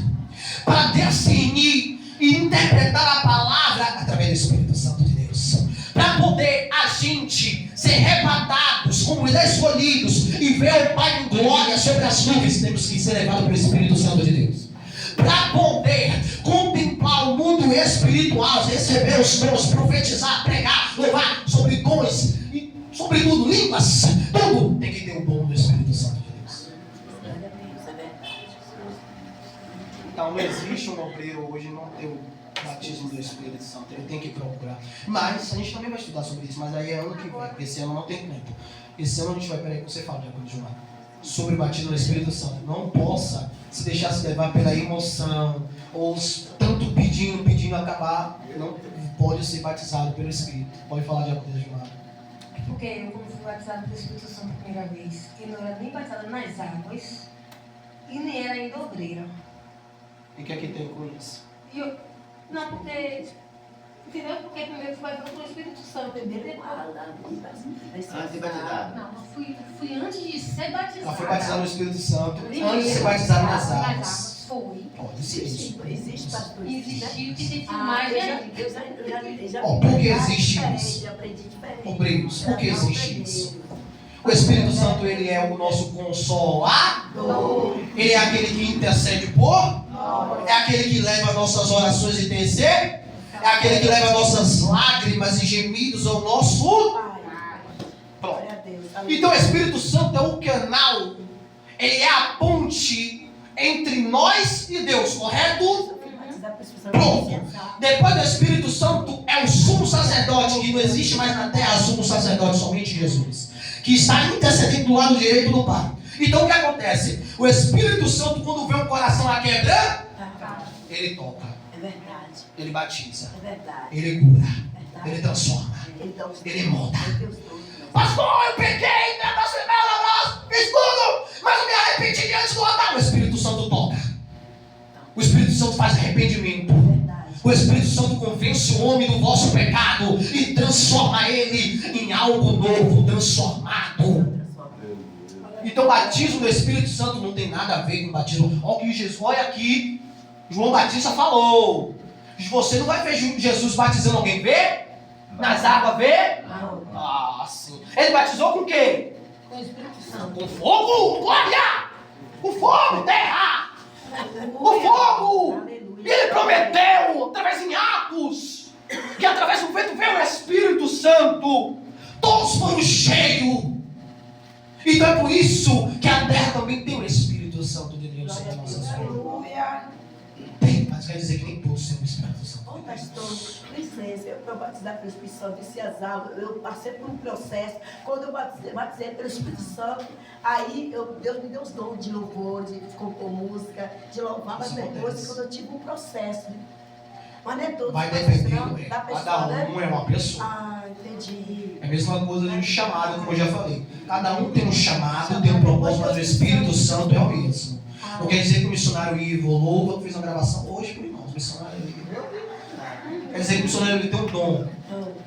Para discernir e interpretar a palavra através do Espírito Santo de Deus. Para poder a gente ser arrebatados como escolhidos e ver o Pai em glória sobre as nuvens, temos que ser levados pelo Espírito Santo de Deus. Para poder contemplar o mundo espiritual, receber os dons, profetizar, pregar, louvar, sobre dons e sobretudo línguas, tudo tem que ter o dom do Espírito Santo de Deus. Então não existe um obreiro hoje não ter o batismo do Espírito Santo, ele tem que procurar. Mas a gente também vai estudar sobre isso, mas aí é ano que vem, porque esse ano não tem tempo. Esse ano a gente vai, peraí, você fala, Diácono Gilmar, sobre o batismo do Espírito Santo. Não possa se deixar se levar pela emoção, ou tanto Santo pedindo acabar, não pode ser batizado pelo Espírito. Pode falar de alguma coisa, Gilmar. Porque eu, quando fui batizada pelo Espírito Santo a primeira vez, eu não era nem batizada nas águas e nem era ainda obreira. E o que é que tem com isso? E eu, não, porque, entendeu? Porque primeiro eu fui batizada pelo Espírito Santo, entendeu? Antes de batizar. Não, eu fui antes de ser batizada. Ela foi batizada no Espírito Santo antes de ser batizada nas águas. Foi. Pode ser isso. Existe pastor. Existiu que tem filmagem aí. Ó, por que existe isso? Eu aprendi diferente. Obreiros, por que existe isso? O Espírito Santo, ele é o nosso consolador. Ele é aquele que intercede por. É aquele que leva nossas orações e intercede. É aquele que leva nossas lágrimas e gemidos ao nosso. Pronto. Então o Espírito Santo é o canal. Ele é a ponte entre nós e Deus, correto? Pronto. Depois do Espírito Santo é o sumo sacerdote, que não existe mais na terra sumo sacerdote, somente Jesus, que está intercedendo do lado direito do Pai. Então o que acontece? O Espírito Santo, quando vê um coração a quebrar, ele toca, É verdade. ele batiza, É verdade. ele cura, ele transforma, ele molda. Pastor, eu pequei, fiz tudo, mas eu me arrependi diante do altar. O Espírito Santo toca. O Espírito Santo faz arrependimento. O Espírito Santo convence o homem do vosso pecado e transforma ele em algo novo, transformado. Então o batismo do Espírito Santo não tem nada a ver com o batismo. Olha o que Jesus, olha aqui, João Batista falou. Você não vai ver Jesus batizando alguém, vê? Nas águas, vê? Ah, sim. Ele batizou com o quê? Com o Espírito Santo. Com fogo, glória! Com fogo, terra! Com fogo! E ele prometeu, através em Atos, que através do vento veio o Espírito Santo. Todos foram cheios. Então é por isso que a terra também tem o Espírito Santo de Deus sobre nossas vidas. Tem, mas quer dizer que nem todos têm o Espírito Santo. Ô, pastor, licença, eu fui batizar pelo Espírito Santo, desci as águas, eu passei por um processo. Quando eu batizei pelo Espírito Santo, aí Deus me deu os dons de louvor, de compor música, de louvar, mas depois quando eu tive um processo. Mas não é todo. Vai depender, da pessoa, cada né? um é uma pessoa. Ah, entendi. É a mesma coisa de um chamado, como eu já falei. Cada um tem um chamado, tem um propósito, mas o Espírito Santo é o mesmo. Não quer dizer que o missionário Ivo Louva fez uma gravação hoje por irmãos. O missionário Ivo. Quer dizer que o missionário ele tem um dom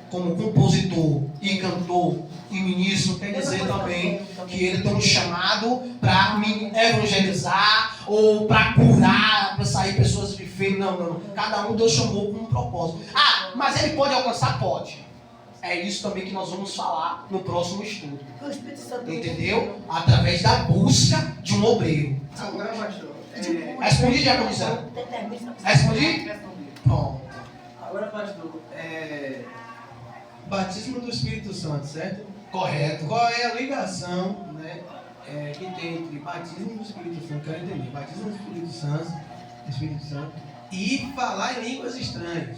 como compositor e cantor e ministro. Quer dizer também que ele tem um chamado para evangelizar ou para curar, para sair pessoas de fé. Não. Cada um Deus chamou com um propósito. Ah, mas ele pode alcançar? Pode. É isso também que nós vamos falar no próximo estudo. Entendeu? Através da busca de um obreiro. Agora, pastor. Respondi, diaconizão? Respondi? Pronto. Agora, pastor, Batismo do Espírito Santo, certo? Correto. Qual é a ligação, né, que tem entre batismo do Espírito Santo, quero entender, batismo do Espírito Santo e falar em línguas estranhas?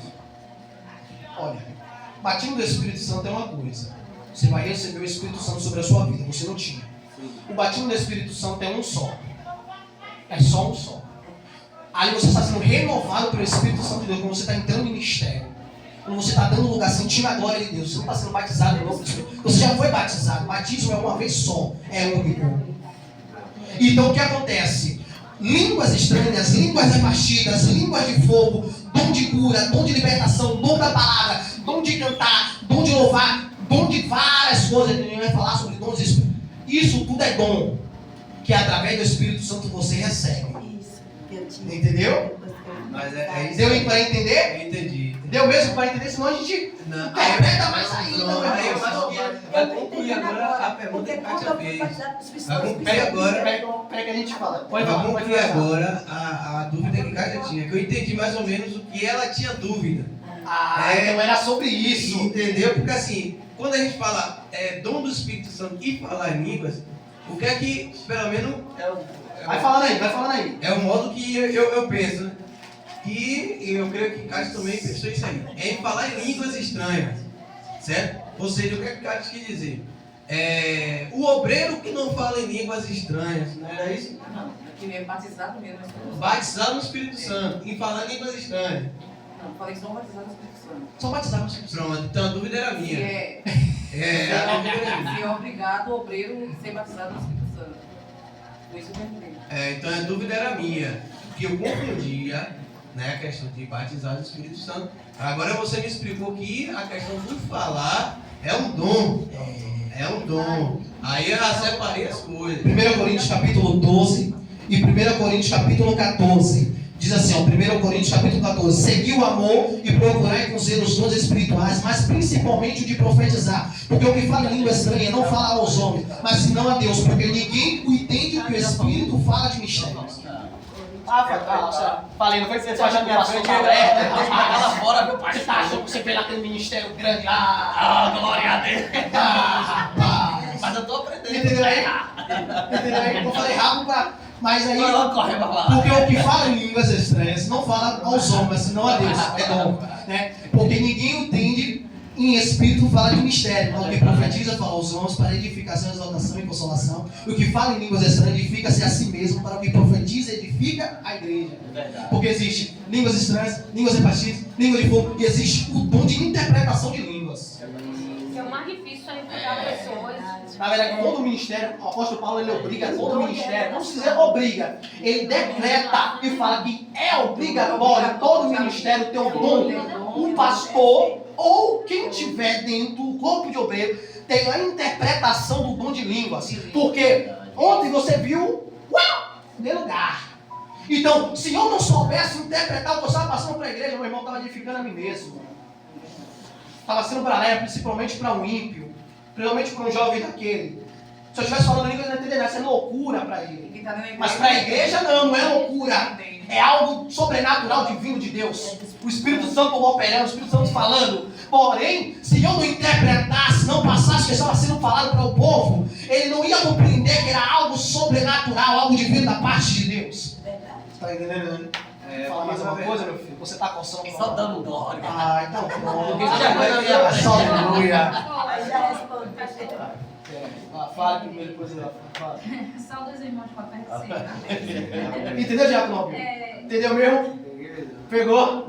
Olha, batismo do Espírito Santo é uma coisa. Você vai receber o Espírito Santo sobre a sua vida. Você não tinha. O batismo do Espírito Santo é um só. É só um só. Aí você está sendo renovado pelo Espírito Santo de Deus quando você está entrando em mistério. Quando você está dando lugar, sentindo a glória de Deus. Você não está sendo batizado de novo. Você já foi batizado. Batismo é uma vez só. É único. Então o que acontece? Línguas estranhas, línguas repartidas, línguas de fogo, dom de cura, dom de libertação, dom da palavra, dom de cantar, dom de louvar, dom de várias coisas. A gente vai falar sobre dons espirituais. Isso tudo é dom que através do Espírito Santo você recebe. Entendeu? Mas é isso. Deu para entender? Eu entendi. Deu mesmo para entender? Senão a gente interpreta mais ainda. Vai concluir agora a pergunta que a Kátia fez. Vai concluir agora. Peraí que a gente fala. Vai concluir agora a dúvida que a Kátia tinha. Que eu entendi mais ou menos o que ela tinha dúvida. Então era sobre isso. Entendeu? Porque assim, quando a gente fala dom do Espírito Santo e falar em línguas, o que é que, pelo menos... Vai falando aí. É o modo que eu penso, né? E eu creio que Cássio também pensou isso aí. É em falar em línguas estranhas. Certo? Ou seja, o que é que Cássio quer dizer? o obreiro que não fala em línguas estranhas, não era isso? Que é batizado mesmo. Batizado no Espírito Santo e falar em línguas estranhas. Não, falei só batizado no Espírito Santo. Só batizado no Espírito Santo. Pronto, então a dúvida era minha. A dúvida era minha. Se é obrigado o obreiro a ser batizado no Espírito Santo. Foi isso que eu perguntei. Então a dúvida era minha, porque eu confundia, né, a questão de batizar no Espírito Santo. Agora você me explicou que a questão do falar é um dom. É um dom. Aí eu já separei as coisas. 1 Coríntios capítulo 12 e 1 Coríntios capítulo 14. Diz assim, ó, 1 Coríntios capítulo 14. Segui o amor e procurai com zelo os dons espirituais, mas principalmente o de profetizar. Porque o que fala em língua estranha não fala aos homens, mas senão a Deus. Porque ninguém o entende que o Espírito fala de mistérios. Falei, não foi que você achando que o pastor tá aberto? Lá fora, meu pai, tá achando que você fez naquele ministério grande lá. Glória a Deus. Mas eu tô aprendendo. Entendeu aí? Entendeu aí? Eu falei rápido pra... Mas aí... Corre pra lá. Porque o que fala em línguas estranhas não fala aos homens, mas senão a Deus. É dom. Né? Porque ninguém entende em espírito fala de mistério. Mas o que profetiza fala aos homens para edificação, exaltação e consolação. E o que fala em línguas estranhas edifica-se a si mesmo. Para o que profetiza edifica a igreja. Porque existe línguas estranhas, línguas repartidas, língua de fogo. E existe o dom de interpretação de línguas. É o mais difícil é implicar pessoas. Na verdade, todo o ministério, o apóstolo Paulo, ele obriga todo o ministério, não se dizer obriga, ele decreta e fala que é obrigatório todo o ministério ter um dom, um pastor ou quem tiver dentro do corpo de obreiro tem a interpretação do dom de línguas. Porque ontem você viu, primeiro lugar. Então, se eu não soubesse interpretar o que eu estava passando para a igreja, meu irmão estava edificando a mim mesmo. Estava sendo para leve, principalmente para um ímpio. Principalmente para um jovem daquele. Se eu estivesse falando língua, ele não entenderia, isso é loucura para ele. Mas para a igreja não é loucura. É algo sobrenatural, divino de Deus. O Espírito Santo operando, o Espírito Santo falando. Porém, se eu não interpretasse, não passasse o que estava sendo falado para o povo, ele não ia compreender que era algo sobrenatural, algo divino da parte de Deus. Está entendendo, né? Fala mais uma coisa, meu filho. Você está coçando. Só dando glória. Então pronto. Só aleluia. Fala primeiro, depois ela fala. Só dos irmãos para participar. Entendeu, Diácono Robinho? Entendeu mesmo? Pegou?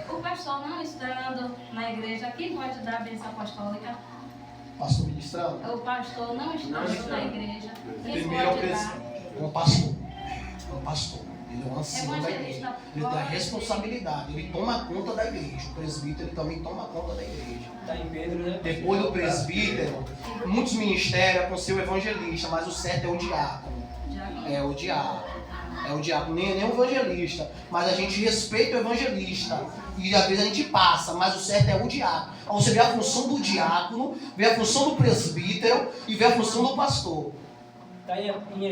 O pastor não estando na igreja, quem pode dar a bênção apostólica? Pastor ministrando? O pastor não estando na igreja, quem Primeiro pode dar? é um pastor. É um pastor. Ele é um ancião da igreja. Ele tem a responsabilidade. Ele toma conta da igreja. O presbítero ele também toma conta da igreja. Está em Pedro, né? Depois do presbítero, muitos ministérios com seu evangelista, mas o certo é o diácono. É o diácono. É o diácono, nem o evangelista. Mas a gente respeita o evangelista. E às vezes a gente passa, mas o certo é o diácono. Aí você vê a função do diácono, vê a função do presbítero e vê a função do pastor.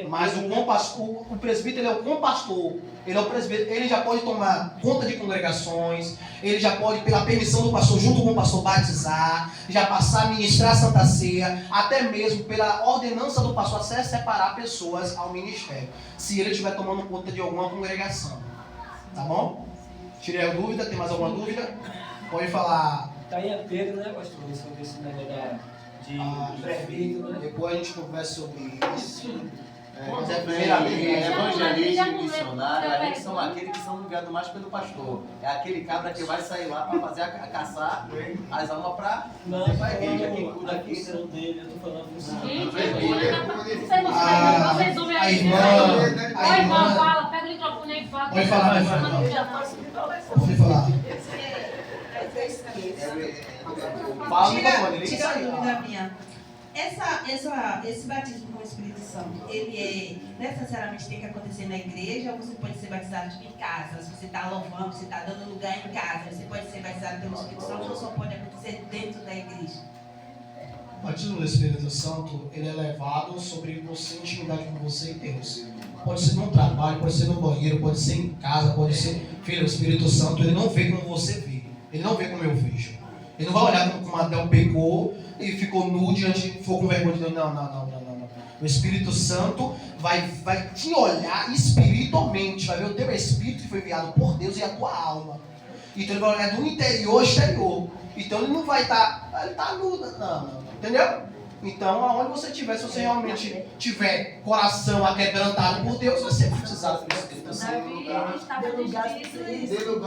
Mas o presbítero ele é o compastor, ele é o presbítero, ele já pode tomar conta de congregações, ele já pode, pela permissão do pastor, junto com o pastor, batizar, já passar a ministrar a Santa Ceia, até mesmo pela ordenança do pastor, até separar pessoas ao ministério, se ele estiver tomando conta de alguma congregação. Tá bom? Tirei a dúvida, tem mais alguma dúvida? Pode falar. Está em Pedro, né, pastor? Sobre esse negócio de presbítero, né? Depois a gente conversa sobre isso. Mas evangelista e missionário, a gente são aqueles que são enviados mais pelo pastor. É aquele cabra que vai sair lá para fazer caçar as almas para a igreja. Quem cuida aqui. Dele, eu tô falando a irmã Fala, pega o microfone aí e fala. Pode falar, Pode falar. Fala o microfone, tira a dúvida minha. Esse batismo com o Espírito Santo, ele necessariamente tem que acontecer na igreja ou você pode ser batizado em casa? Se você está louvando, você está dando lugar em casa, você pode ser batizado pelo Espírito Santo ou só pode acontecer dentro da igreja? O batismo do Espírito Santo, ele é levado sobre você, intimidade com você e Deus. Pode ser no trabalho, pode ser no banheiro, pode ser em casa, pode ser... Filho, o Espírito Santo, ele não vê como você vê. Ele não vê como eu vejo. Ele não vai olhar como Adão pecou e ficou nu diante, ficou com vergonha de Deus. Não. O Espírito Santo vai te olhar espiritualmente, vai ver o teu espírito que foi enviado por Deus e a tua alma. Então ele é do interior ao exterior. Então ele não vai estar. Ele está nu, não. Entendeu? Então, aonde você estiver, se você realmente tiver coração aquebrantado por Deus, você vai precisar do Espírito Santo. Davi estava no espírito.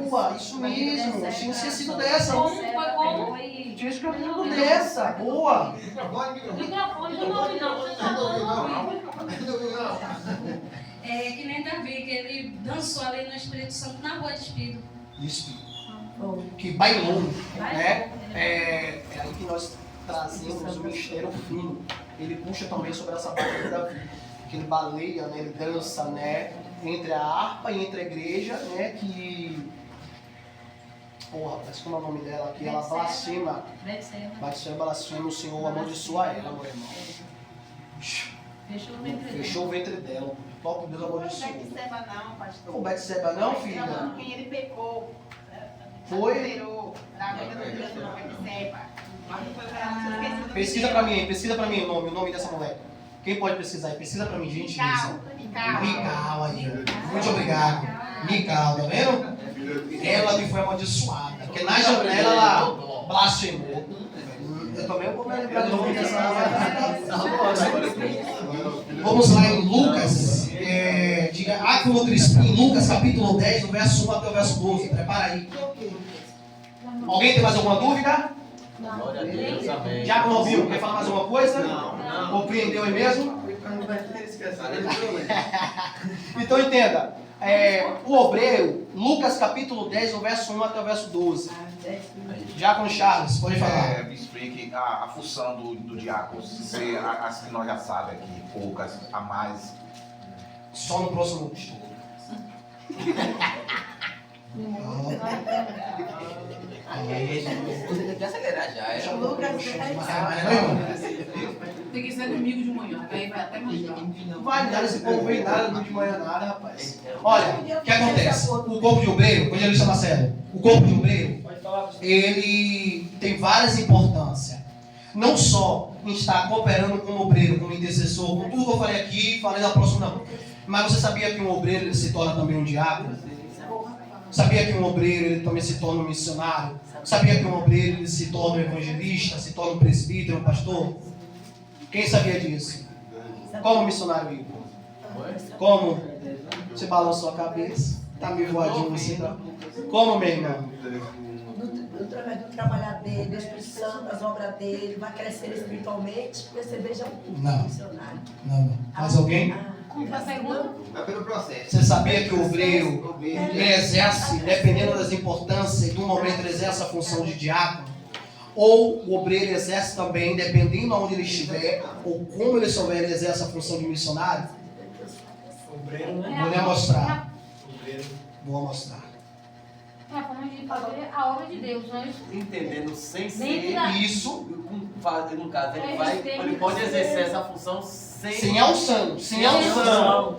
Boa, isso mesmo. Tinha esquecido dessa. Foi como? Tinha esquecido dessa. Boa. Microfone, eu não ouvi não. Você tá falando? É que nem Davi, que ele dançou ali no Espírito Santo na rua de Espírito. Espírito. Que bailou, né? É aí que nós trazemos o mistério fino. Ele puxa também sobre essa parte de Davi. Que ele baleia, né? Ele dança, né? Entre a harpa e entre a igreja, né? Que... Porra, parece como é o nome dela aqui. Ela blasfema. Batseba blasfema, o Senhor amaldiçoa ela, meu irmão. Fechou o ventre dela. O próprio Deus amaldiçoou. Não Betseba não, pastor. O Betseba não, filha? Não, quem ele pecou. Foi? Da vida do Deus, não, Betseba. Pesquisa pra mim o nome dessa mulher. Quem pode pesquisar aí? Pesquisa pra mim, gente. Mical aí. Muito obrigado. Mical, tá vendo? Ela que foi amaldiçoada. Porque na janela ela blasfemou. Eu também vou me lembrar do nome dessa mulher. Vamos lá em Lucas. Diga Áquilo Crispim, Lucas capítulo 10, do verso 1 até o verso 12. Prepara aí. Alguém tem mais alguma dúvida? Glória a Deus, amém. Já não ouviu? Quer falar mais alguma coisa? Não. Compreendeu aí mesmo? Então entenda. O obreiro, Lucas capítulo 10, do verso 1 até o verso 12. Diácono Charles, pode falar. Me explique a função do diácono, se as que nós já sabemos aqui, poucas, a mais. Só no próximo estudo. Você tem que acelerar já. Tem que ser domingo de manhã, que aí vai até mais tarde. Não vai nada, esse povo vem nada, não de manhã nada, rapaz. Olha, o que acontece? O corpo de obreiro, o evangelista Marcelo, o corpo de obreiro, ele tem várias importâncias. Não só em estar cooperando como obreiro, como intercessor, com tudo que eu falei aqui, falei da próxima não. Mas você sabia que um obreiro ele se torna também um diácono? Sabia que um obreiro ele também se torna um missionário? Sabia que um obreiro ele se torna um evangelista, se torna um presbítero, um pastor? Quem sabia disso? Como missionário Igor? Como? Você balançou a cabeça? Tá meio voadinho você, tá? Como, meu irmão? Através do trabalhar dele, do Espírito Santo, as obras dele, vai crescer espiritualmente, você veja um missionário. Não. Mais alguém? Como foi a pergunta? Vai pelo processo. Você sabia que o obreiro ele exerce, dependendo das importâncias e do momento, ele exerce a função de diácono? Ou o obreiro exerce também, dependendo de onde ele estiver, ou como ele souber, ele exerce a função de missionário? Vou lhe mostrar. Vou mostrar. É a forma de fazer a obra de Deus, não é isso? Entendendo sem Dentro ser da- isso, no caso, ele pode exercer essa função Sem unção. Sem unção.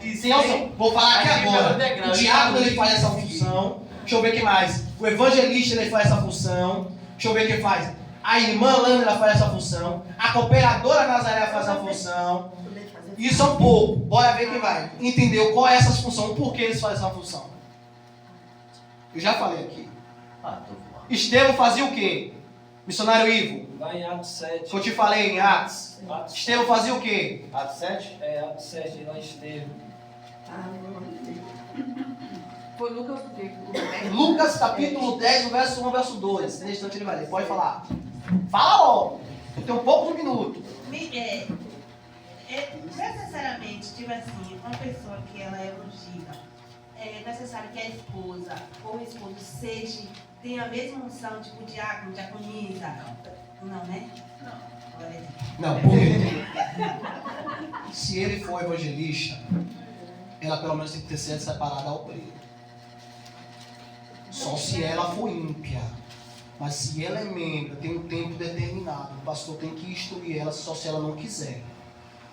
Vou falar aqui agora. O diácono ele faz essa função. Deixa eu ver o que mais. O evangelista ele faz essa função. Deixa eu ver o que faz. A irmã Lana ela faz essa função. A cooperadora Nazaré faz essa função. Isso é um pouco. Bora ver quem vai. Entendeu qual é essa função? Por que eles fazem essa função? Eu já falei aqui. Estevão fazia o quê? Missionário Ivo. Vai em Atos 7. Que eu te falei em Atos. Estevão fazia o quê? Atos 7? Atos 7, lá Estevão. Foi Lucas o quê? Lucas capítulo 10, verso 1, verso 2. Nesse instante ele vai ler. Pode falar. Fala logo. Eu tenho poucos minutos. Necessariamente, tipo assim, uma pessoa que ela é ungida, é necessário que a esposa ou o esposo tenha a mesma unção, tipo diácono, diaconisa. Não, né? Não, por quê? Se ele for evangelista, ela pelo menos tem que ter sido separada ao obreiro. Só se ela for ímpia. Mas se ela é membro, tem um tempo determinado, o pastor tem que instruir ela só se ela não quiser.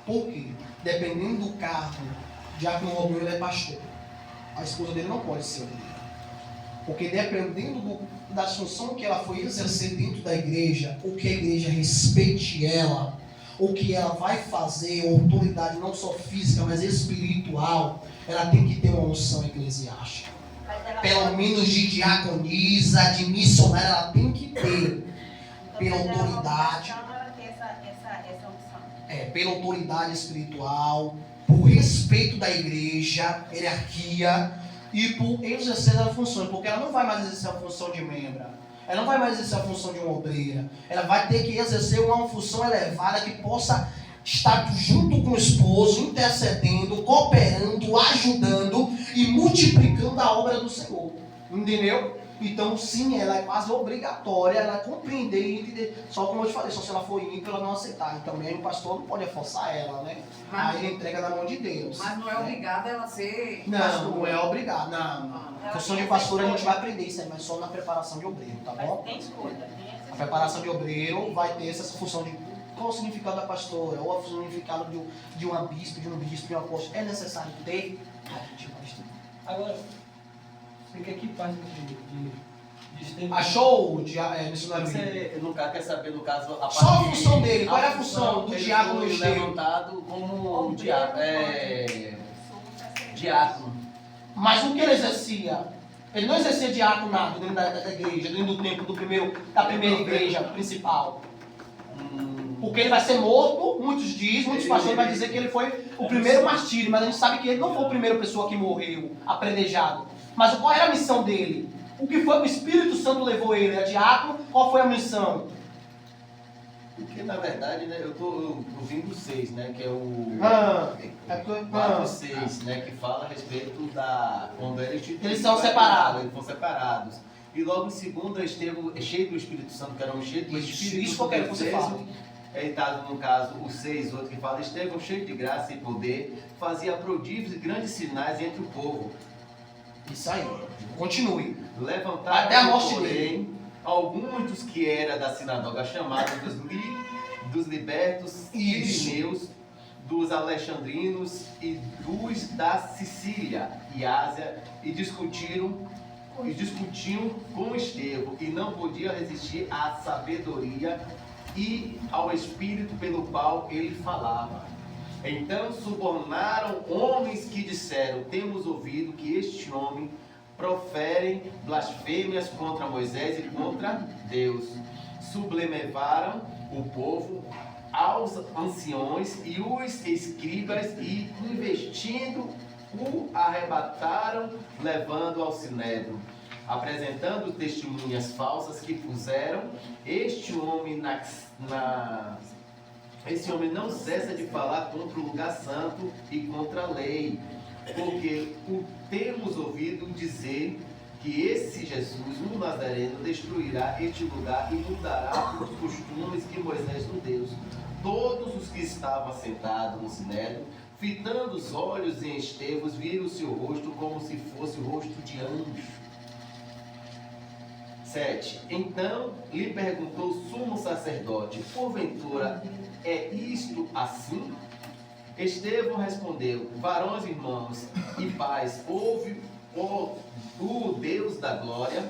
Por quê? Dependendo do cargo, diácono obreiro ele é pastor. A esposa dele não pode ser obreira. Porque dependendo das funções que ela foi exercer dentro da igreja, ou que a igreja respeite ela, o que ela vai fazer, autoridade não só física, mas espiritual, ela tem que ter uma unção eclesiástica. Pelo menos de diaconisa, de missionária, ela tem que ter. Pela autoridade. Pela autoridade espiritual, por respeito da igreja, hierarquia, e por exercer as funções, porque ela não vai mais exercer a função de membro, ela não vai mais exercer a função de uma obreira, ela vai ter que exercer uma função elevada que possa estar junto com o esposo, intercedendo, cooperando, ajudando e multiplicando a obra do Senhor, entendeu? Então sim, ela é quase obrigatória, ela compreender e entender, só como eu te falei, só se ela for ímpia, ela não aceitar, e também o pastor não pode forçar ela, né? Aí ele entrega na mão de Deus. Mas não é obrigada ela ser não, pastor. Não é obrigado, não. Função de pastor a gente vai aprender isso aí, mas só na preparação de obreiro, tá bom? A preparação de obreiro vai ter essa função de qual o significado da pastora, ou o significado de uma bispo, de um apóstolo. É necessário ter? A gente vai estudar. Agora, você quer que parte de Estevão? Achou o missionário? Você, no caso, quer saber, no caso, a só a função dele, qual é a função do diácono levantado como diácono. Mas o que ele exercia? Ele não exercia diaconato dentro da igreja, dentro do templo da primeira igreja principal. Porque ele vai ser morto, muitos pastores vão dizer que ele foi o primeiro martírio, mas a gente sabe que ele não foi a primeira pessoa que morreu, apredejado. Mas qual era a missão dele? O que foi que o Espírito Santo levou ele? A diácono, qual foi a missão? Porque, na verdade, né, eu estou ouvindo o 6, né, que é o 4:6, né, que fala a respeito da... Quando eles são separados. Eles foram separados. E logo em segundo, Estevão, cheio do Espírito Santo, que era um cheio do Espírito Isso que eu quero que você fale. Ele está, no caso, o 6, outro que fala, Estevão, cheio de graça e poder, fazia prodígios e grandes sinais entre o povo. Isso aí. Continue. Levantaram, até a morte porém, dele. Alguns dos que era da sinagoga chamada dos libertos, sirineus, dos alexandrinos e dos da Sicília e Ásia, e discutiam com Estevão, e não podia resistir à sabedoria e ao espírito pelo qual ele falava. Então subornaram homens que disseram: temos ouvido que este homem proferem blasfêmias contra Moisés e contra Deus. Sublevaram o povo aos anciões e os escribas e, investindo, o arrebataram, levando ao sinédrio, apresentando testemunhas falsas que puseram este homem Esse homem não cessa de falar contra o lugar santo e contra a lei, porque o temos ouvido dizer que esse Jesus, o Nazareno, destruirá este lugar e mudará os costumes que Moisés nos deu. Todos os que estavam assentados no sinédrio, fitando os olhos em Estevão, viram o seu rosto como se fosse o rosto de anjo. 7. Então lhe perguntou o sumo sacerdote: porventura é isto assim? Estevão respondeu: varões, irmãos e pais, ouve o Deus da glória,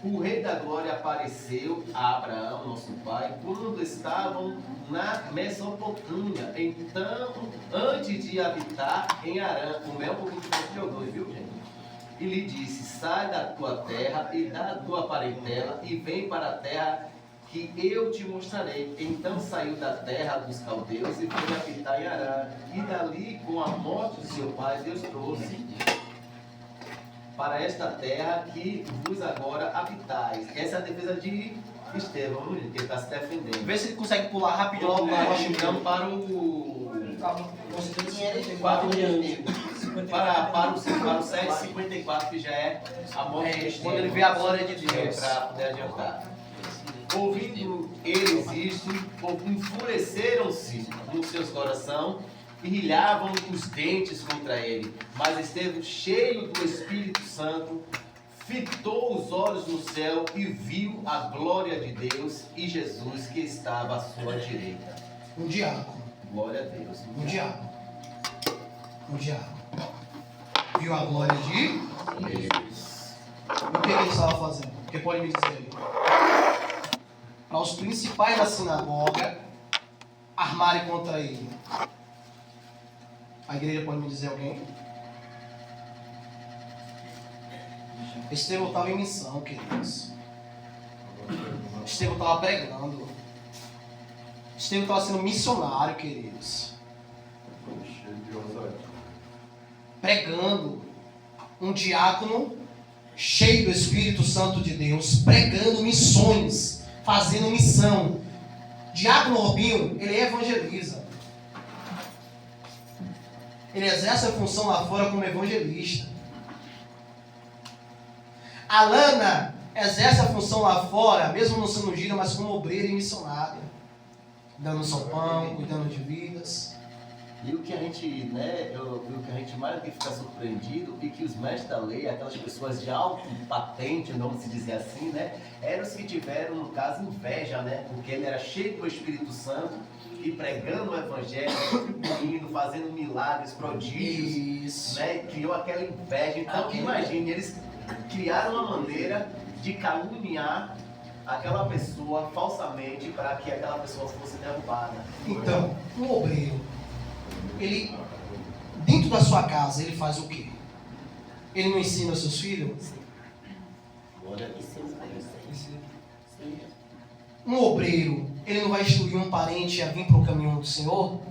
o Rei da Glória apareceu a Abraão, nosso pai, quando estavam na Mesopotâmia, então, antes de habitar em Arã. O mel um pouquinho de alguns, viu, gente? E lhe disse: sai da tua terra e da tua parentela e vem para a terra que eu te mostrarei. Então saiu da terra dos caldeus e foi habitar em Arã. E dali, com a morte de seu pai, Deus trouxe para esta terra que vos agora habitais. Essa é a defesa de Estevão, que ele está se defendendo. Vê se ele consegue pular rapidinho logo Então, para o 7:54, que já é a morte de Estevão. Quando ele vê a glória de Deus. Para poder adiantar. Ouvindo eles isto, enfureceram-se nos seus corações e rilhavam os dentes contra ele. Mas Estevão, cheio do Espírito Santo, fitou os olhos no céu e viu a glória de Deus e Jesus que estava à sua direita. Um diácono. Glória a Deus. Um diácono. Um diácono. Viu a glória de Deus. E o que ele estava fazendo? O que pode me dizer aí? para os principais da sinagoga armarem contra ele. A igreja pode me dizer alguém? Estevão estava em missão, queridos. Estevão estava pregando. Estevão estava sendo missionário, queridos. Pregando. Um diácono cheio do Espírito Santo de Deus, pregando missões, fazendo missão. Diácono Robinho, ele evangeliza. Ele exerce a função lá fora como evangelista. A Lana exerce a função lá fora, mesmo não sendo ungida, mas como obreira e missionária. Dando seu pão, cuidando de vidas. E o que a gente, né, o que a gente mais fica surpreendido é que os mestres da lei, aquelas pessoas de alto patente, vamos se dizer assim, né, eram os que tiveram, no caso, inveja, né, porque ele era cheio do Espírito Santo e pregando o Evangelho, distribuindo, fazendo milagres, prodígios, né, criou aquela inveja. Então, imagine, eles criaram uma maneira de caluniar aquela pessoa falsamente para que aquela pessoa fosse derrubada. Então, um obreiro, ele, dentro da sua casa, ele faz o quê? Ele não ensina os seus filhos? Um obreiro, ele não vai instruir um parente a vir para o caminho do Senhor?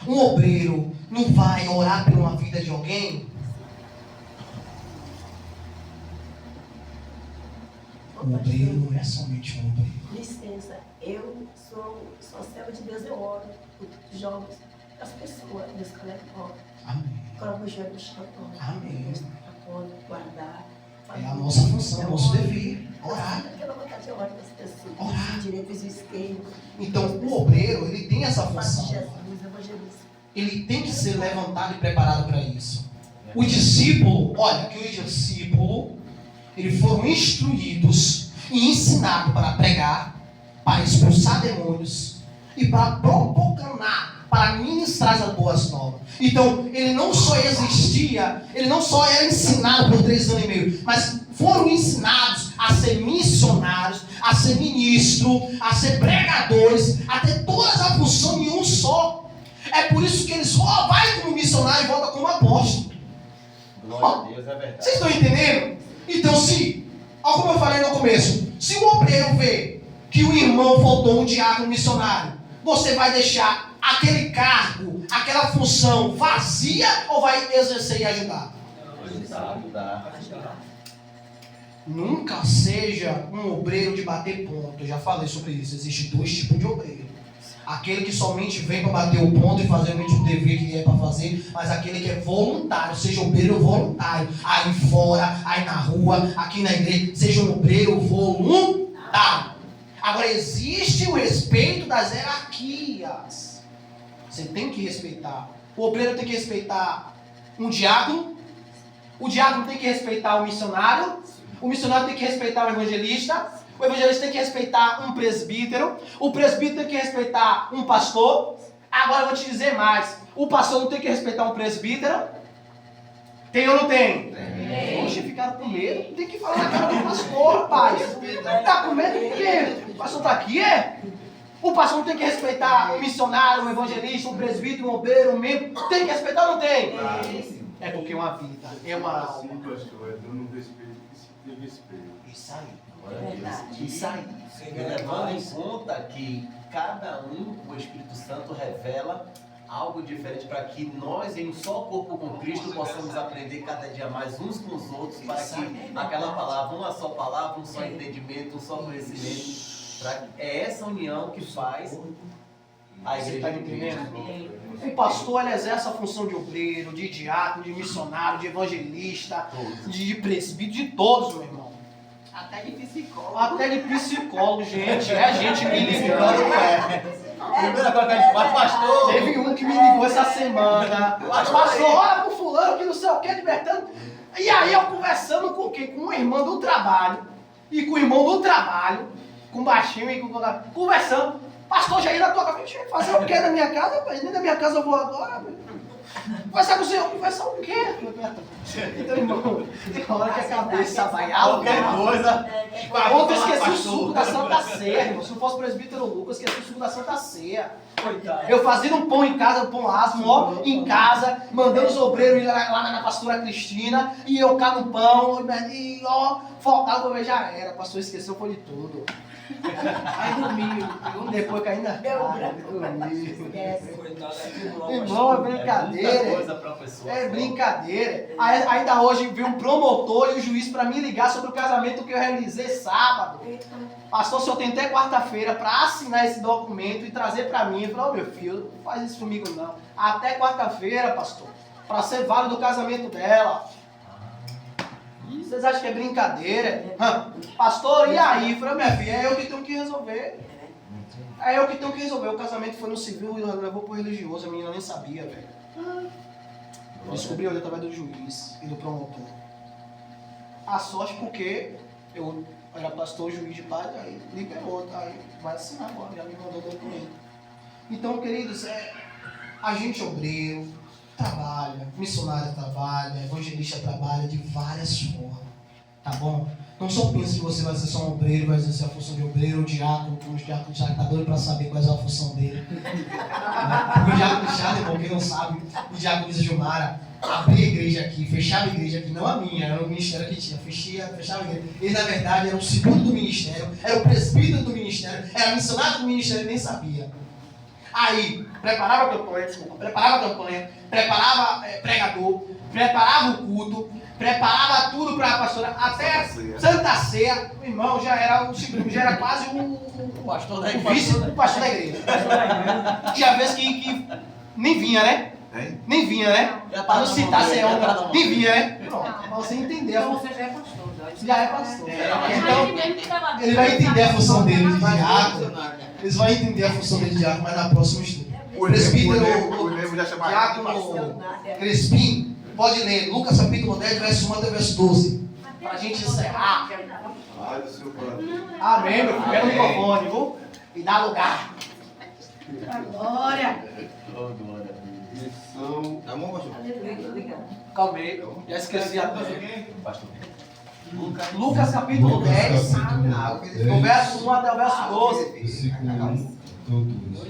Um obreiro não vai orar por uma vida de alguém? O obreiro não é somente um obreiro. Licença, eu sou serva de Deus, eu oro por jovens, as pessoas, Deus que oro. Amém. Coloco o joelho no chão, Amém. guardar. É a nossa função, é o nosso dever, orar. Aquela vontade de orar das pessoas, Orar. direitos e esquerdo. Então, o obreiro, ele tem essa Faço função. Jesus, evangelista. Ele tem que ser levantado e preparado para isso. O discípulo, olha, que o discípulo, eles foram instruídos e ensinados para pregar, para expulsar demônios e para proclamar, para ministrar as boas novas. Então, ele não só existia, ele não só era ensinado por 3 anos e meio, mas foram ensinados a ser missionários, a ser ministro, a ser pregadores, a ter todas as funções em um só. É por isso que eles vai como missionário e volta como apóstolo. Glória a Deus, é verdade. Vocês estão entendendo? Então, como eu falei no começo, se o obreiro vê que o irmão faltou um diácono missionário, você vai deixar aquele cargo, aquela função vazia ou vai exercer e ajudar? Ajudar. Nunca seja um obreiro de bater ponto. Eu já falei sobre isso. Existem 2 tipos de obreiro. Aquele que somente vem para bater o ponto e fazer o dever que é para fazer, mas aquele que é voluntário, seja obreiro voluntário, aí fora, aí na rua, aqui na igreja, seja um obreiro voluntário. Agora, existe o respeito das hierarquias. Você tem que respeitar. O obreiro tem que respeitar um diácono, o diácono tem que respeitar o missionário tem que respeitar o evangelista tem que respeitar um presbítero, o presbítero tem que respeitar um pastor. Agora eu vou te dizer mais, o pastor não tem que respeitar um presbítero? Tem ou não tem? Tem. Oxe, ficaram com medo, tem que falar na cara do pastor, rapaz. Tá com medo de quê? O pastor tá aqui, é? O pastor não tem que respeitar um missionário, um evangelista, um presbítero, um obreiro, um membro? Tem que respeitar ou não tem? É porque é uma vida, é uma alma. Sim, pastor, é dando respeito que se tem respeito. Isso aí. Isso aí. E levando em conta que cada um, o Espírito Santo revela algo diferente para que nós, em um só corpo com Cristo, possamos aprender cada dia mais uns com os outros, para que aquela palavra, uma só palavra, um só entendimento, um só conhecimento, é essa união que faz a igreja. Você está entendendo? O pastor, ele exerce a função de obreiro, de diácono, de missionário, de evangelista, de presbítero, de todos, meu irmão. Até de psicólogo. Até de psicólogo, gente. É gente me ligando. Primeira coisa que a gente faz, pastor. Teve um que me ligou essa semana. Pastor, olha pro fulano que não sei o que, libertando. E aí eu conversando com quem? Com uma irmã do trabalho. E com o irmão do trabalho. Com o baixinho e com o... Conversando. Pastor, já ia na tua casa. Fazer o que na minha casa? Nem na minha casa eu vou agora. Conversar com o Senhor, conversar o quê? Então, irmão, tem hora que a cabeça vai Qualquer coisa. Ontem eu esqueci o suco da Santa Ceia, irmão. Se não fosse o presbítero Lucas, eu esqueci o suco da Santa Ceia. Eu fazia um pão em casa, um pão asmo, ó, em casa, mandando os obreiros ir lá na pastora Cristina, e eu cá no pão, e ó, faltava eu ver, já era. A pastora esqueceu, foi de tudo. Aí dormiu. Depois que ainda dormiu. Irmão, é brincadeira. É brincadeira. Ainda hoje veio um promotor e o juiz para me ligar sobre o casamento que eu realizei sábado. Pastor, se eu tenho até quarta-feira para assinar esse documento e trazer para mim. Eu falei, ô meu filho, não faz isso comigo não. Até quarta-feira, pastor, para ser válido o casamento dela. Vocês acham que é brincadeira? Pastor, e aí? Eu falei, minha filha, é eu que tenho que resolver. É eu que tenho que resolver. O casamento foi no civil e levou pro religioso. A menina nem sabia, velho. Descobri hoje através do juiz e do promotor. A sorte porque eu era pastor, juiz de paz, aí liberou, tá? Aí vai assinar agora, já me mandou o documento. Então, queridos, a gente obreiro, trabalha, missionário trabalha, evangelista trabalha de várias formas, tá bom? Não só pense que você vai ser só um obreiro, vai exercer a função de obreiro ou diácono, como os diáconos já tá doido para saber qual é a função dele. Porque o diácono Richard, irmão, quem não sabe, o diácono Isa Gilmara abria a igreja aqui, fechava a igreja aqui, não a minha, era o ministério que tinha, fechava a igreja. Ele, na verdade, era o segundo do ministério, era o presbítero do ministério, era missionário do ministério e nem sabia. Aí, preparava a campanha, preparava pregador, preparava o culto, preparava tudo para a pastora, até Santa Ceia, o irmão já era o segundo, já era quase o pastor da igreja. O pastor da igreja. Tinha vezes que nem vinha, né? Nem vinha, né? Para não citar ser homem, nem vinha, né? Pronto, pra você entender. Você já é pastor. Já é pastor. Então, ele vai entender a função dele de diácono. Eles vão entender a função dele de diácono, mas na próxima estudo. O presbítero já chama diácono Crespim, pode ler Lucas capítulo 10, verso 1 até verso 12. Pra gente encerrar. Amém, meu filho. Pega o microfone, viu? E dá lugar. Glória. Missão. Tá bom, pastor? Calma aí, já esqueci a Lucas capítulo 10, do verso 1 até o verso 12. Versículo 1 ao 12.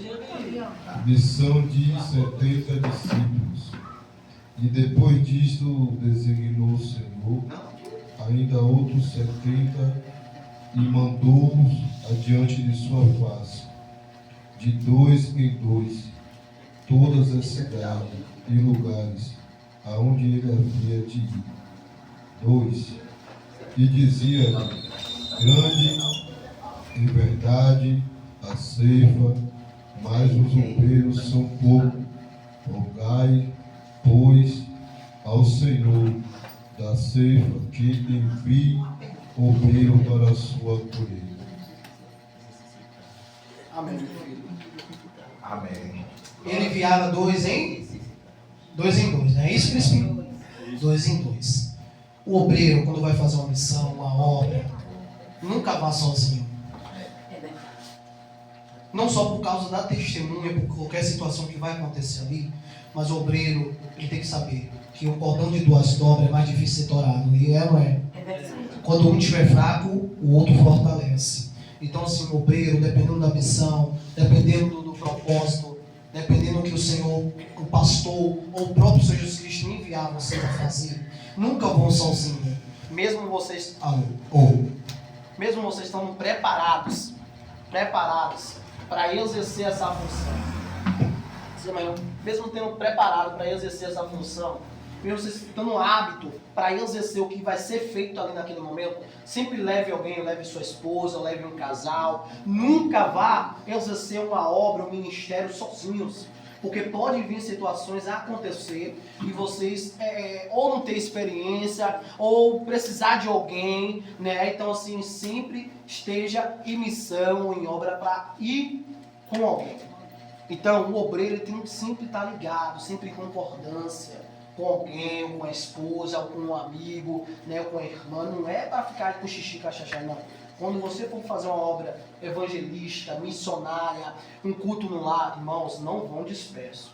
Missão de 70 discípulos. E depois disto designou o Senhor ainda outros 70 e mandou-os adiante de sua face, de 2 em 2, todas as cidades e lugares aonde ele havia de ir. 2. E dizia: grande em verdade a ceifa, mas os obreiros são poucos. Rogai, pois, ao Senhor da ceifa que envie obreiro para a sua colheita. Amém, meu filho. Amém. Ele enviava 2 em 2, não é isso, Crispim? 2 em 2. O obreiro, quando vai fazer uma missão, uma obra, nunca vá sozinho. Não só por causa da testemunha, por qualquer situação que vai acontecer ali, mas o obreiro, ele tem que saber que o cordão de 2 dobras é mais difícil de ser torado. E não é? Quando um estiver fraco, o outro fortalece. Então, assim, o obreiro, dependendo da missão, dependendo do propósito, dependendo do que o Senhor, o pastor ou o próprio Senhor Jesus Cristo enviar vocês a fazer, nunca vão sozinhos. Mesmo vocês mesmo vocês estão preparados para exercer essa função. Mesmo tendo preparado para exercer essa função, mesmo vocês estando hábito para exercer o que vai ser feito ali naquele momento, sempre leve alguém, leve sua esposa, leve um casal. Nunca vá exercer uma obra, um ministério sozinhos. Porque pode vir situações a acontecer e vocês ou não ter experiência ou precisar de alguém, né? Então, assim, sempre esteja em missão, em obra para ir com alguém. Então, o obreiro tem que sempre estar ligado, sempre em concordância com alguém, ou com a esposa, ou com um amigo, né? Ou com a irmã. Não é para ficar com xixi, cachachá, não. Quando você for fazer uma obra evangelista, missionária, um culto no lar, irmãos, não vão dispersos.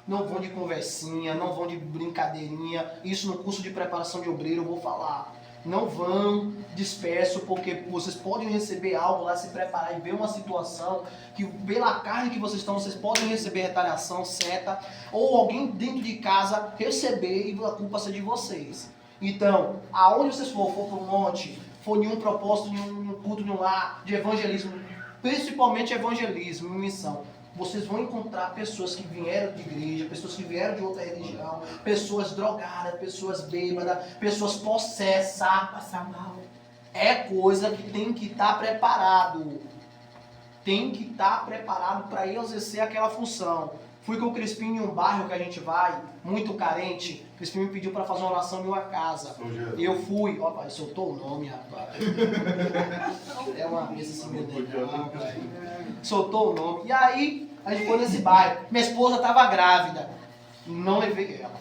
não vão de conversinha, não vão de brincadeirinha. Isso no curso de preparação de obreiro eu vou falar. Não vão disperso, porque vocês podem receber algo lá, se preparar e ver uma situação que pela carne que vocês estão, vocês podem receber retaliação, seta, ou alguém dentro de casa receber e a culpa ser de vocês. Então, aonde vocês for para um monte, for em um propósito, em um culto, em um lar, de evangelismo, principalmente evangelismo, missão, vocês vão encontrar pessoas que vieram de igreja, pessoas que vieram de outra religião, pessoas drogadas, pessoas bêbadas, pessoas possessas. Passar mal. É coisa que tem que estar preparado. Tem que estar preparado para exercer aquela função. Fui com o Crispim em um bairro que a gente vai, muito carente. O Crispim me pediu para fazer uma oração em uma casa. Eu fui. Ó, pai, soltou o nome, rapaz. É uma mesa assim, meu Deus. Soltou o nome. E aí, a gente foi nesse bairro. Minha esposa estava grávida. Não levei ela.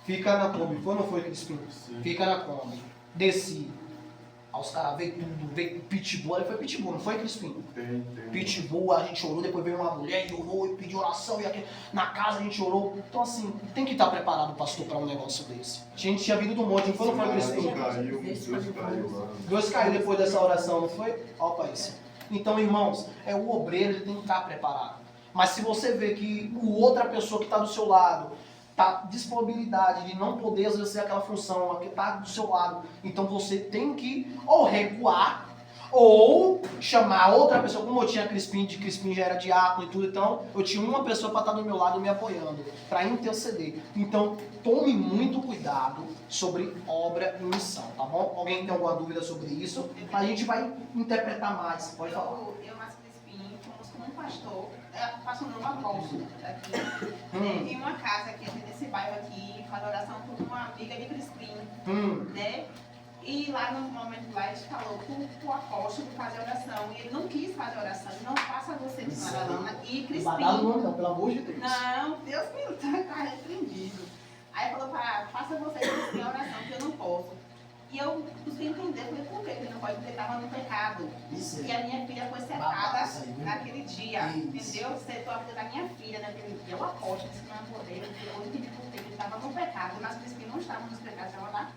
Fica na Kombi. Foi ou não foi, Crispim? Fica na Kombi. Desci. Aí os caras veio tudo, veio pitbull. Ali foi pitbull, não foi, Crispim? Pitbull, a gente chorou, depois veio uma mulher e orou e pediu oração. E aqui, na casa a gente orou. Então assim, tem que estar preparado, pastor, para um negócio desse. A gente tinha vindo do monte, não foi, Crispim? Dois caiu depois dessa oração, não foi? Opa, isso. Então, irmãos, o obreiro ele tem que estar preparado. Mas se você vê que outra pessoa que está do seu lado tá disponibilidade de não poder exercer aquela função, que está do seu lado, então você tem que ou recuar ou chamar outra pessoa, como eu tinha Crispim já era diácono e tudo, então eu tinha uma pessoa para estar do meu lado me apoiando, para interceder. Então tome muito cuidado sobre obra e missão, tá bom? Alguém tem alguma dúvida sobre isso? A gente vai interpretar mais, pode falar. Eu mas Crispim, fomos com um pastor, passou num apóstolo aqui, em uma casa aqui nesse bairro aqui, faz oração com uma amiga de Crispim, né? E lá no momento lá, a gente falou pro apóstolo fazer oração. E ele não quis fazer oração. Ele não faça você de Madalena e Crispim. Não, pelo amor de Deus. Não, Deus me está repreendido. Aí falou, faça você de Crispim a oração, que eu não posso. E eu consegui entender, falei, por que ele não pode? Porque ele estava no pecado. E a minha filha foi setada naquele dia, entendeu? Setou a vida da minha filha naquele dia. Eu aposto que não é poder, eu entendi por que ele estava no pecado. Mas Crispim não estava nos pecados, estava lá.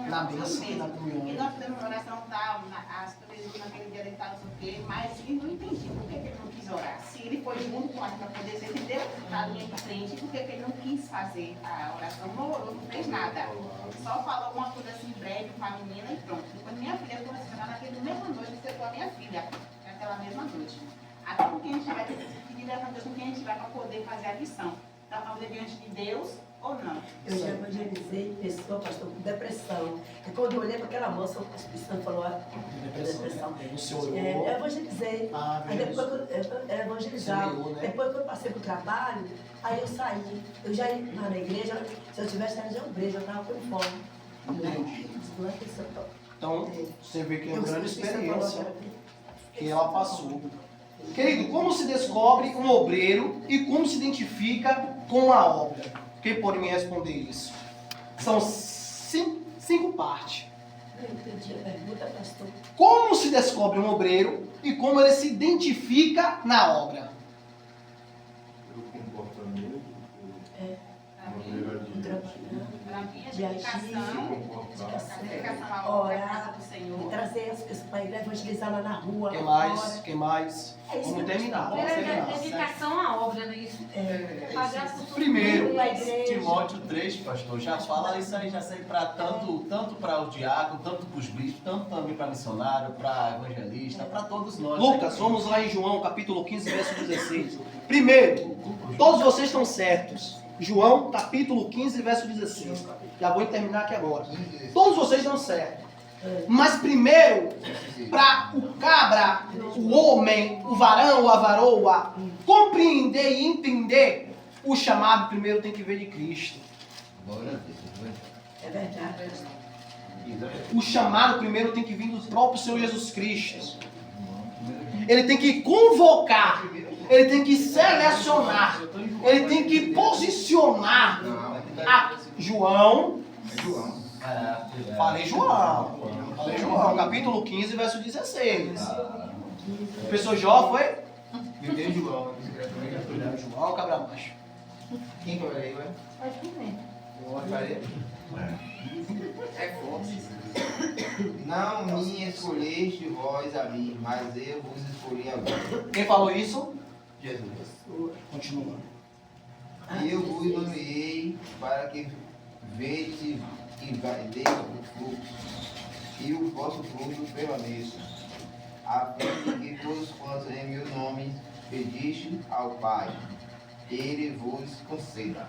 Na bênção, e nós fizemos oração tal, as coisas naquele dia ele estava não sei o quê, mas eu não entendi por que ele não quis orar. Se ele foi junto com a gente para poder ser, entendeu? Está ali em frente, por que ele não quis fazer a oração? Não orou, não fez nada. Só falou alguma coisa assim breve com a menina e pronto. Depois minha filha foi ensinar naquela mesma noite, que secou a minha filha, naquela mesma noite. Até com quem a gente vai pedir a Deus com quem a gente vai para poder fazer a missão. Então, para poder diante de Deus ou não. Eu já evangelizei pessoa, pastor, com depressão. E quando eu olhei para aquela moça, o Espírito Santo falou, depressão. Eu evangelizei. Aí depois eu evangelizava. Depois que eu passei para o trabalho, aí eu saí. Eu já ia na igreja, se eu tivesse saído de uma igreja, eu estava com fome. Então, você vê que é uma grande experiência que ela passou. Querido, como se descobre um obreiro e como se identifica com a obra? Quem pode me responder isso? São cinco partes. Como se descobre um obreiro e como ele se identifica na obra? Pelo comportamento, de agir, orar, trazer as pessoas para a igreja, evangelizar lá na rua. Quem mais? Vamos terminar. Dedicação à obra, não é isso? Primeiro, Timóteo 3, pastor, já fala isso aí, já serve para tanto para o diácono, tanto para os bispos, tanto também para missionário, para evangelista, para todos nós. Lucas, vamos lá em João, capítulo 15, verso 16. Primeiro, todos vocês estão certos. João, capítulo 15, verso 16. Já vou terminar aqui agora. Todos vocês estão certos. Mas primeiro, para o cabra, o homem, o varão, a varoa, compreender e entender o chamado, primeiro tem que ver de Cristo. É verdade. O chamado primeiro tem que vir do próprio Senhor Jesus Cristo. Ele tem que convocar, ele tem que selecionar, ele tem que posicionar a João. Falei João, capítulo 15, verso 16. O professor Jó foi? Meu Deus, João. João Cabra Macho. Quem que olha aí, ué? Pode comer. Eu olharei. É forte. Não me escolheste vós a mim, mas eu vos escolhi a vós. Quem falou isso? Jesus. Continua. E eu vos nomeei para que vede e deis o fruto, e o vosso fruto permaneça, a fim de que todos quantos em meu nome pediste ao Pai, Ele vos conceda.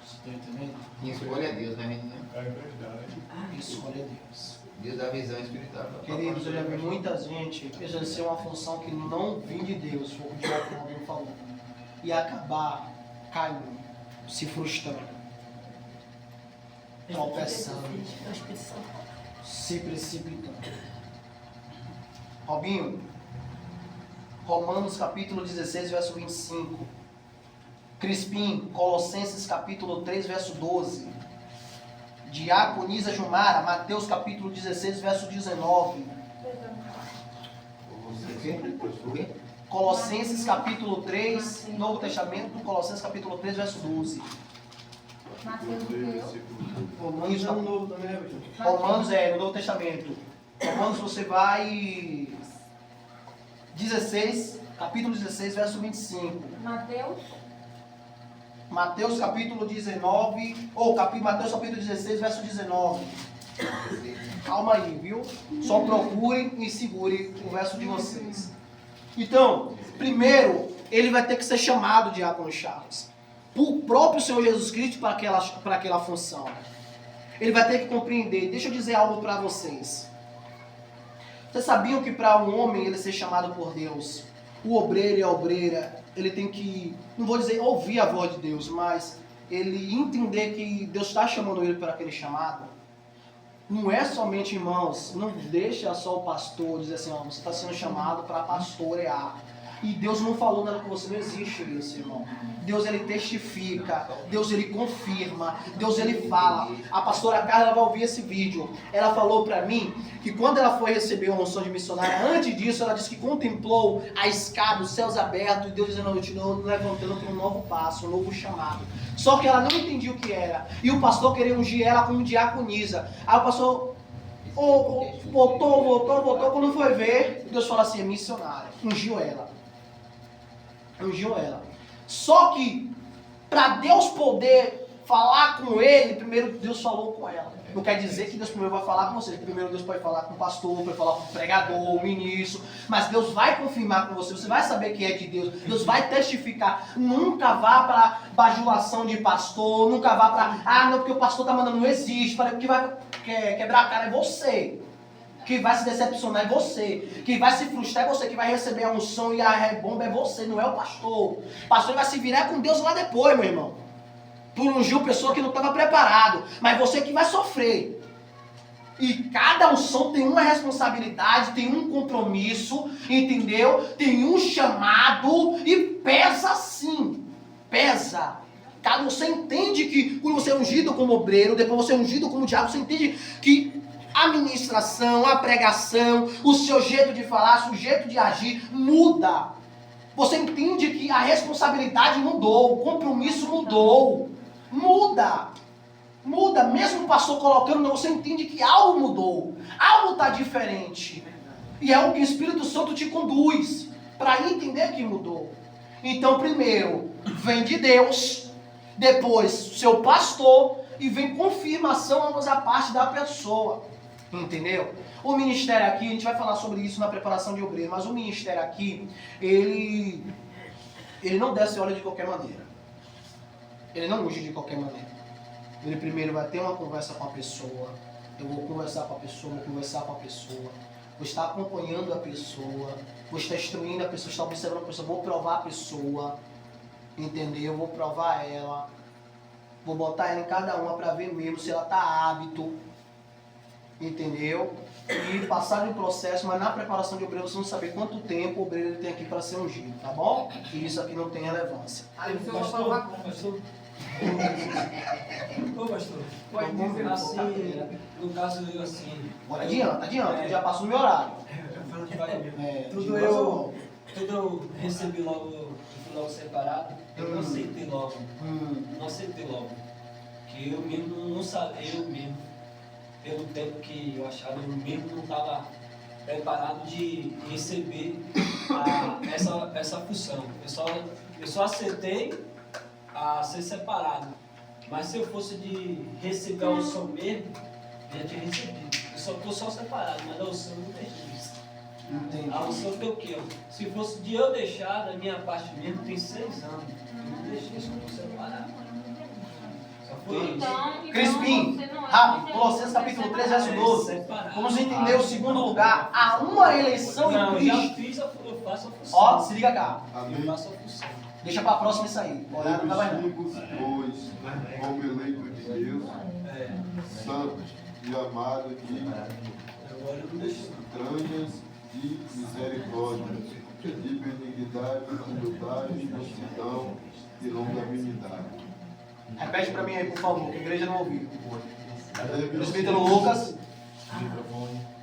Você está entendendo? Quem escolhe é Deus, né, menina? É verdade. Escolha Deus. Deus dá visão espiritual. Queridos, eu já vi muita gente exercer uma função que não vem de Deus, foi o que o Diácono falou, e acabar caindo, se frustrando, tropeçando, se precipitando. Robinho, Romanos capítulo 16, verso 25. Crispim, Colossenses capítulo 3, verso 12. Diaconisa Jumara, Mateus capítulo 16, verso 19. Colossenses capítulo 3, Novo Testamento, Colossenses capítulo 3, verso 12. Romanos no Novo também, né, Romanos no Novo Testamento. Romanos você vai 16, capítulo 16, verso 25. Mateus capítulo 19, Mateus capítulo 16, verso 19. Calma aí, viu? Só procurem e segurem o verso de vocês. Então, primeiro, ele vai ter que ser chamado Diácono Charles, por próprio Senhor Jesus Cristo, para aquela função. Ele vai ter que compreender. Deixa eu dizer algo para vocês. Vocês sabiam que para um homem ele ser chamado por Deus, o obreiro e a obreira, ele tem que, não vou dizer ouvir a voz de Deus, mas ele entender que Deus está chamando ele para aquele chamado. Não é somente, irmãos, não deixa só o pastor dizer assim, ó, você está sendo chamado para pastorear. E Deus não falou nada com você, não existe isso, irmão. Deus, ele testifica, Deus, ele confirma, Deus, ele fala. A pastora Carla vai ouvir esse vídeo. Ela falou para mim que quando ela foi receber uma unção de missionária, antes disso, ela disse que contemplou a escada, os céus abertos, e Deus dizendo, eu te estou levantando para um novo passo, um novo chamado. Só que ela não entendia o que era. E o pastor queria ungir ela como diaconisa. Aí o pastor voltou. Quando foi ver, Deus falou assim, é missionária. Ungiu ela. Só que, para Deus poder falar com ele, primeiro Deus falou com ela. Não quer dizer que Deus primeiro vai falar com você. Primeiro Deus pode falar com o pastor, pode falar com o pregador, o ministro. Mas Deus vai confirmar com você. Você vai saber que é de Deus. Deus vai testificar. Nunca vá para bajulação de pastor. Nunca vá para, não, porque o pastor está mandando, não existe. Porque vai quebrar a cara é você. Que vai se decepcionar é você. Que vai se frustrar é você. Que vai receber a unção e a rebomba é você. Não é o pastor. O pastor vai se virar com Deus lá depois, meu irmão. Por ungir pessoa que não estava preparado. Mas você que vai sofrer. E cada unção tem uma responsabilidade, tem um compromisso, entendeu? Tem um chamado e pesa sim. Pesa. Você entende que quando você é ungido como obreiro, depois você é ungido como diácono, você entende que a ministração, a pregação, o seu jeito de falar, o seu jeito de agir muda. Você entende que a responsabilidade mudou, o compromisso mudou. Muda, mesmo o pastor colocando, você entende que algo mudou, algo está diferente. E é o que o Espírito Santo te conduz para entender que mudou. Então, primeiro, vem de Deus, depois, seu pastor, e vem confirmação ambas a parte da pessoa. Entendeu? O ministério aqui, a gente vai falar sobre isso na preparação de obreiro, mas o ministério aqui, ele não desce óleo de qualquer maneira. Ele não unge de qualquer maneira. Ele primeiro vai ter uma conversa com a pessoa. Eu vou conversar com a pessoa, vou estar acompanhando a pessoa, vou estar instruindo a pessoa, estar observando a pessoa, vou provar a pessoa, entendeu? Vou provar ela, vou botar ela em cada uma para ver mesmo se ela está apto, entendeu? E passar de um processo, mas na preparação de obreiro você não saber quanto tempo o obreiro ele tem aqui para ser ungido, tá bom? E isso aqui não tem relevância. Pastor. Ô pastor, pode dizer assim, no caso eu assim. Bora, adianta, já passou o meu horário. quando eu recebi logo, eu fui logo separado, eu não aceitei logo. Não aceitei logo. Que eu mesmo não sabia, eu mesmo, pelo tempo que eu achava, eu mesmo não estava preparado de receber essa função. Eu só aceitei a ser separado. Mas se eu fosse de receber a unção mesmo, eu já tinha recebido. Eu só estou só separado, mas a unção não tem isso. A unção tem o quê? Se fosse de eu deixar, da minha parte mesmo, tem 6 anos. Eu não deixei, só estou separado. Só foi isso. Então, Crispim, rápido, Colossenses capítulo 3, verso 12. Vamos entender o segundo lugar. Há uma eleição em Cristo. Eu já fiz, eu faço a função. Ó, se liga cá. Eu faço a função. Deixa para a próxima isso aí. O horário não vai não. Pois, como eleito de Deus, santos e amados de entranhas de misericórdia, de benignidade, humildade, mansidão e longanimidade. Repete para mim aí, por favor, que a igreja não ouviu. Presbítero Lucas.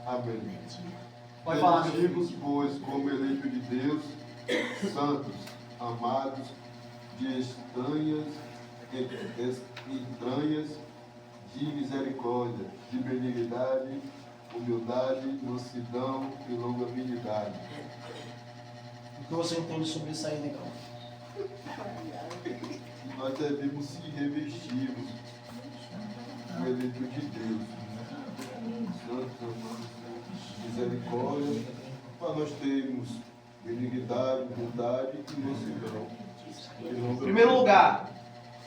Amém. Pode falar. Elegimos, pois, como eleito de Deus, santos, amados, de entranhas de misericórdia, de benignidade, humildade, mansidão e longanimidade. O que você entende sobre isso aí, Negão? Nós devemos se revestirmos do eleito de Deus, santos, amados, misericórdia, para nós termos benignidade, bondade e mansidão. Em primeiro lugar,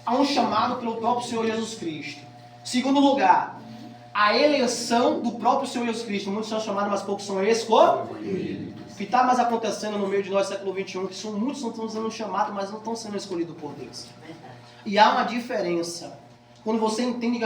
há um chamado pelo próprio Senhor Jesus Cristo. Segundo lugar, a eleição do próprio Senhor Jesus Cristo. Muitos são chamados, mas poucos são escolhidos. O que está mais acontecendo no meio de nós, século XXI, que muitos estão sendo chamados, mas não estão sendo escolhidos por Deus. E há uma diferença. Quando você entende que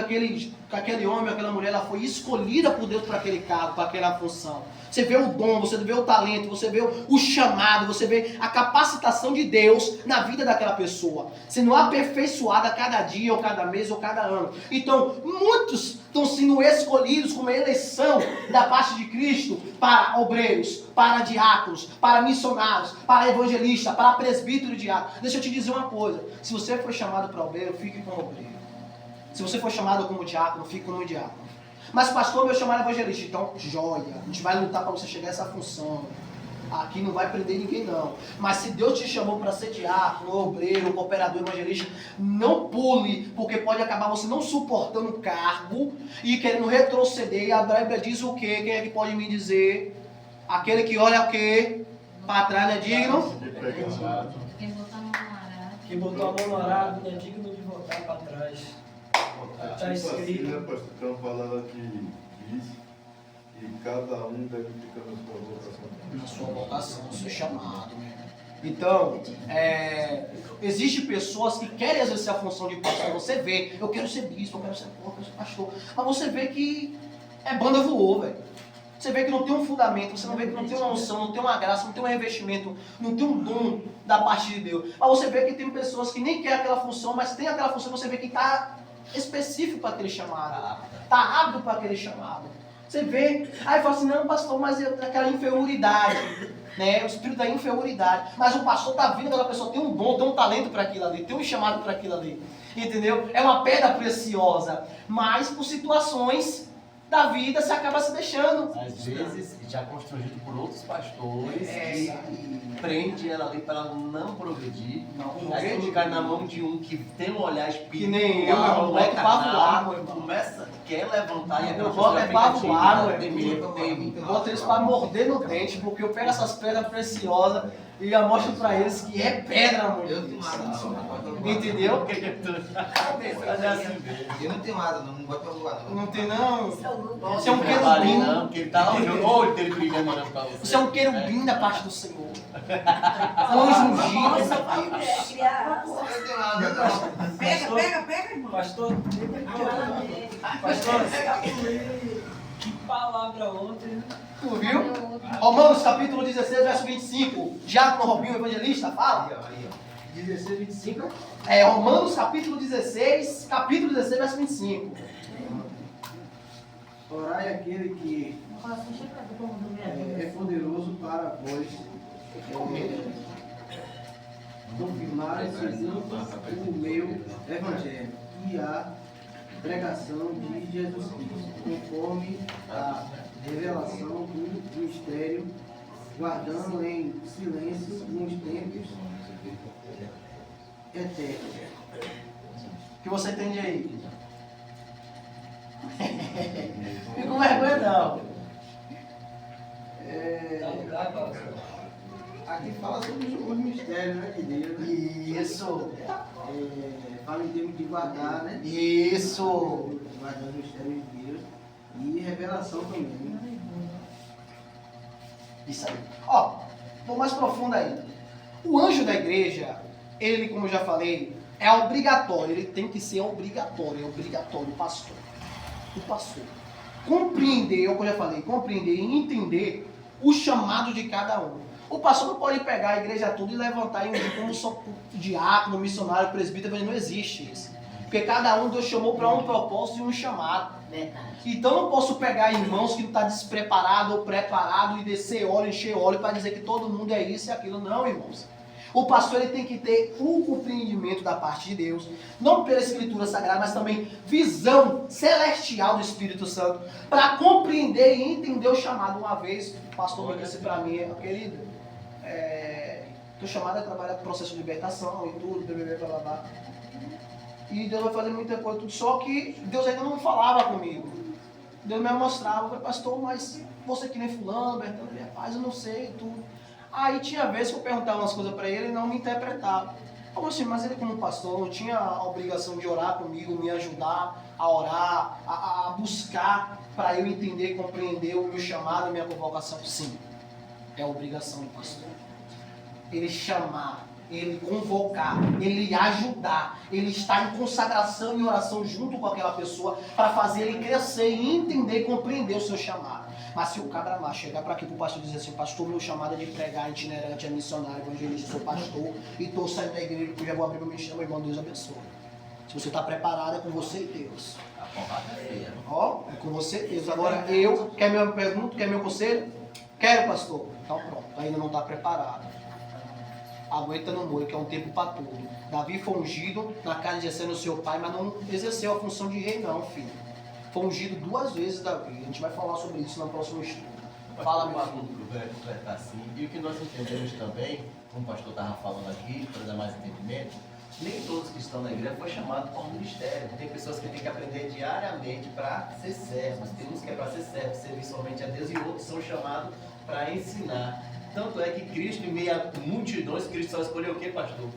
aquele homem, aquela mulher, ela foi escolhida por Deus para aquele cargo, para aquela função. Você vê o dom, você vê o talento, você vê o chamado, você vê a capacitação de Deus na vida daquela pessoa, sendo aperfeiçoada cada dia, ou cada mês, ou cada ano. Então, muitos estão sendo escolhidos com uma eleição da parte de Cristo para obreiros, para diáconos, para missionários, para evangelistas, para presbítero e diácono. Deixa eu te dizer uma coisa: se você foi chamado para obreiro, fique como obreiro. Se você for chamado como diácono, fique como diácono. Mas pastor, meu chamado é evangelista. Então, joia. A gente vai lutar para você chegar a essa função. Aqui não vai prender ninguém não. Mas se Deus te chamou para ser diácono, obreiro, cooperador, evangelista, não pule, porque pode acabar você não suportando o cargo e querendo retroceder. E a Bíblia diz o quê? Quem é que pode me dizer? Aquele que olha o quê? Para trás não é digno? Quem botou a mão no arado não é digno de voltar para trás. Está escrito. Assim, pastor, estão falando aqui isso, e cada um deve ficar na sua vocação. No seu chamado. Então, existem pessoas que querem exercer a função de pastor. Você vê, eu quero ser bispo, eu quero ser pastor. Mas você vê que banda voou, velho. Você vê que não tem um fundamento, você não vê que não tem uma unção, não tem uma graça, não tem um revestimento, não tem um dom da parte de Deus. Mas você vê que tem pessoas que nem querem aquela função, mas tem aquela função, você vê que está específico para aquele chamado, está apto para aquele chamado. Você vê, aí fala assim, não pastor, mas aquela inferioridade, né? O espírito da inferioridade. Mas o pastor está vendo que aquela pessoa tem um dom, tem um talento para aquilo ali, tem um chamado para aquilo ali. Entendeu? É uma pedra preciosa, mas por situações da vida você acaba se deixando. Às vezes já construído por outros pastores que prende ela ali para ela não progredir. Aí ficar na mão de um que tem um olhar espiritual. Que nem eu, meu irmão, é para voar, meu irmão. Quer levantar e eu boto para voar, meu irmão. Eu boto eles para morder no dente, porque eu pego essas pedras preciosas e eu mostro para eles que é pedra, amor. Eu tenho asa. Entendeu? Eu não tenho asa, não gosto pra voar. Não tem não. Você é um Não, querubim. porque ele tá olhando ele brilhando olhando pra você. Você é um querubim da parte do Senhor. Anjo ungido. Pega, irmão. Pastor, que palavra ontem, né? Tu viu? Romanos capítulo 16, verso 25. Diácono Robinho, evangelista, fala. 16, 25. Romanos capítulo 16, verso 25. Orai aquele que é poderoso para vós Confirmar segundo o meu evangelho e a pregação de Jesus Cristo, conforme a revelação do mistério, guardando em silêncio nos tempos eternos. O que você entende aí? Fica com vergonha não. Aqui fala sobre os mistérios, né, de Deus, né? Isso. Fala em termos de guardar, né? Isso. Guardar os mistérios de Deus e revelação também, né? Isso aí. Ó, vou mais profundo ainda. O anjo da igreja, ele, como eu já falei, é obrigatório. Ele tem que ser obrigatório. É obrigatório, o pastor. O pastor. Compreender, como eu já falei, compreender e entender o chamado de cada um. O pastor não pode pegar a igreja toda e levantar e ungir como só diácono, missionário, presbítero, mas não existe isso. Porque cada um Deus chamou para um propósito e um chamado. Então eu não posso pegar irmãos que não estão despreparados ou preparados e descer óleo, encher óleo para dizer que todo mundo é isso e aquilo. Não, irmãos. O pastor ele tem que ter um compreendimento da parte de Deus, não pela Escritura Sagrada, mas também visão celestial do Espírito Santo, para compreender e entender o chamado. Uma vez, o pastor me disse para mim, querido, teu chamado é trabalhar com processo de libertação e tudo, blá, blá, blá. E Deus vai fazer muita coisa, tudo, só que Deus ainda não falava comigo. Deus me mostrava, eu falei, pastor, mas você que nem fulano, Bertão, rapaz, eu não sei, tudo. Aí tinha vezes que eu perguntava umas coisas para ele e não me interpretava. Eu assim, mas ele como pastor não tinha a obrigação de orar comigo, me ajudar a orar, a buscar para eu entender e compreender o meu chamado, a minha convocação? Sim, é a obrigação do pastor. Ele chamar, ele convocar, ele ajudar, ele estar em consagração e oração junto com aquela pessoa para fazer ele crescer e entender e compreender o seu chamado. Mas se o cabra lá chegar para aqui para o pastor e dizer assim, pastor, meu chamado é de pregar itinerante, é missionário, evangelista, sou pastor e estou saindo da igreja porque já vou abrir meu ministério, meu irmão, Deus abençoe. Se você está preparado, é com você e Deus. A porrada é feia. Ó, é com você e Deus. Agora eu, quer meu pergunto, quer meu conselho? Quero, pastor. Então pronto, ainda não está preparado. Aguenta no molho, que é um tempo para tudo. Davi foi ungido na casa de Jessé no seu pai, mas não exerceu a função de rei não, filho. Foi ungido 2 vezes Davi. A gente vai falar sobre isso no próximo estudo. Fala, meu filho. Completar assim. E o que nós entendemos também, como o pastor estava falando aqui, para dar mais entendimento, nem todos que estão na igreja foram chamados para um ministério. Tem pessoas que têm que aprender diariamente para ser servos. Tem uns que é para ser servos, servir somente a Deus, e outros são chamados para ensinar. Tanto é que Cristo, em meio a multidões, Cristo só escolheu o quê, pastor?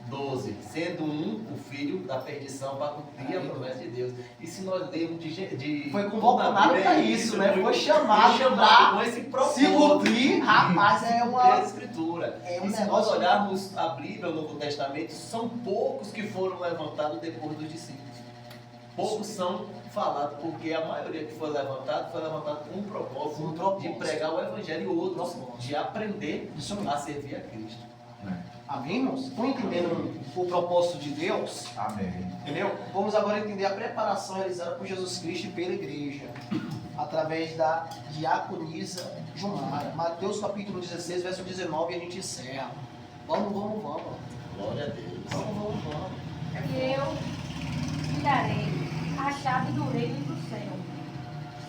12, sendo um o filho da perdição para cumprir a promessa de Deus. E se nós lemos de foi convocado para isso, né? Foi chamado com esse propósito. Se cumprir, rapaz, é uma escritura. É um e se nós olharmos a Bíblia, o Novo Testamento, são poucos que foram levantados depois dos discípulos. Poucos são falados, porque a maioria que foi levantado com um propósito de pregar o Evangelho, e outros de aprender a servir a Cristo. Amém, irmãos? Estão entendendo o propósito de Deus? Amém. Entendeu? Vamos agora entender a preparação realizada por Jesus Cristo e pela igreja, através da diaconisa Jumara. Mateus capítulo 16, verso 19, e a gente encerra. Vamos. Glória a Deus. Vamos. E eu te darei a chave do reino do céu.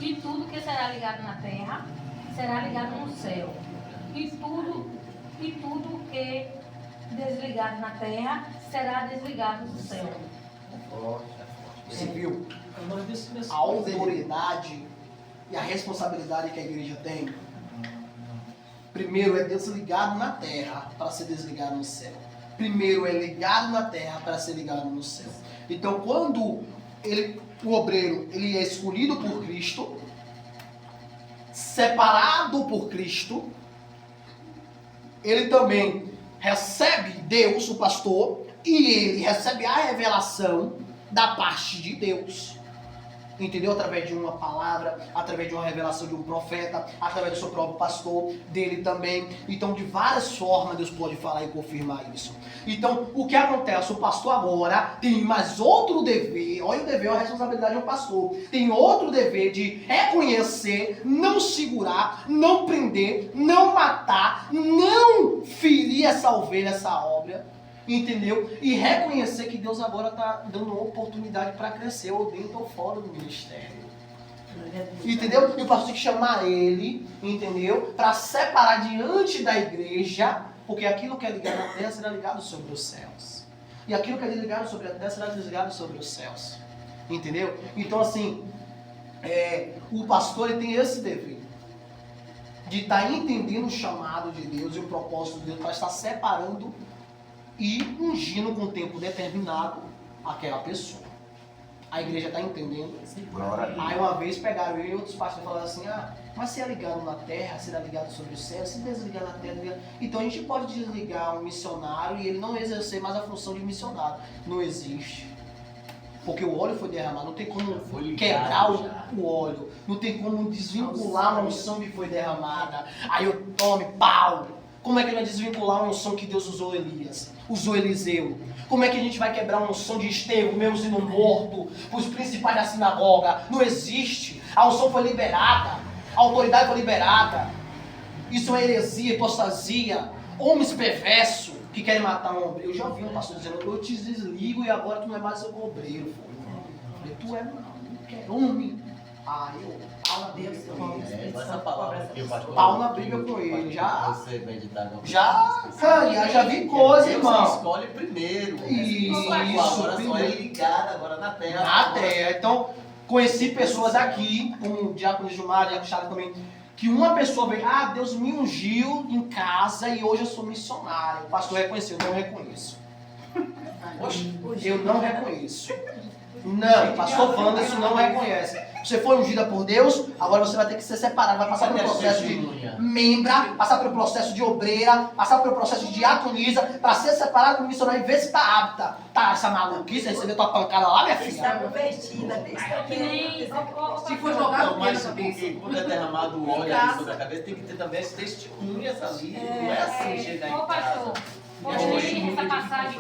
E tudo que será ligado na terra, será ligado no céu. E tudo que desligado na terra, será desligado no céu. Você viu? A autoridade e a responsabilidade que a igreja tem. Primeiro é desligado na terra para ser desligado no céu. Primeiro é ligado na terra para ser ligado no céu. Então, quando o obreiro ele é escolhido por Cristo, separado por Cristo, ele também recebe Deus, o pastor, e ele recebe a revelação da parte de Deus. entendeu? Através de uma palavra, através de uma revelação de um profeta, através do seu próprio pastor, dele também. Então, de várias formas, Deus pode falar e confirmar isso. Então, o que acontece? O pastor agora tem mais outro dever, olha o dever, a responsabilidade do pastor, tem outro dever de reconhecer, não segurar, não prender, não matar, não ferir essa ovelha, essa obra, entendeu? E reconhecer que Deus agora está dando uma oportunidade para crescer, ou dentro ou fora do ministério. Entendeu? E o pastor tem que chamar ele, entendeu? Para separar diante da igreja, porque aquilo que é ligado na terra será ligado sobre os céus. E aquilo que é desligado sobre a terra será desligado sobre os céus. Entendeu? Então, assim, o pastor ele tem esse dever de estar entendendo o chamado de Deus e o propósito de Deus para estar separando e ungindo com tempo determinado aquela pessoa. A igreja está entendendo? Aí uma vez pegaram eu e outros pastores e falaram assim, mas se é ligado na terra, será ligado sobre o céu, se desligar na terra, desligar. Então a gente pode desligar um missionário e ele não exercer mais a função de missionário. Não existe. Porque o óleo foi derramado, não tem como quebrar o óleo, não tem como desvincular uma unção que foi derramada. Aí eu tome, pau! Como é que ele vai desvincular uma unção que Deus usou Elias, usou Eliseu? Como é que a gente vai quebrar uma unção de Estevão, mesmo sendo morto, os principais da sinagoga? Não existe. A unção foi liberada, a autoridade foi liberada. Isso é heresia, apostasia, homens perversos que querem matar um obreiro. Eu já ouvi um pastor dizendo, eu te desligo e agora tu não é mais seu obreiro. Eu falei, tu é homem. Pau na briga com ele. Essa palavra aqui, o pastor. Pau na briga com ele. Já vi coisa, Deus irmão. escolhe primeiro. Isso, agora primeiro. só é ligado agora na terra. Na terra. Então, conheci pessoas aqui, como o diácono Gilmar, o diácono Charles também, que uma pessoa veio, Deus me ungiu em casa e hoje eu sou missionário. O pastor reconheceu, eu não reconheço. Eu não reconheço. Não, pastor Wanderson não reconhece. Você foi ungida por Deus, agora você vai ter que ser separado, vai passar pelo processo de membra, passar pelo processo de obreira, passar pelo processo de diaconisa, para ser separado do missionário e ver se está apta. Tá, essa maluquice, recebeu tua pancada lá, minha filha? Está convertida, Se for jogado, mas quando é derramado o óleo ali sobre a cabeça, tem que ter também as testemunhas ali. Não é assim chegar em casa. Essa passagem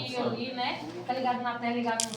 que eu li, né? Tá ligado na terra, ligado no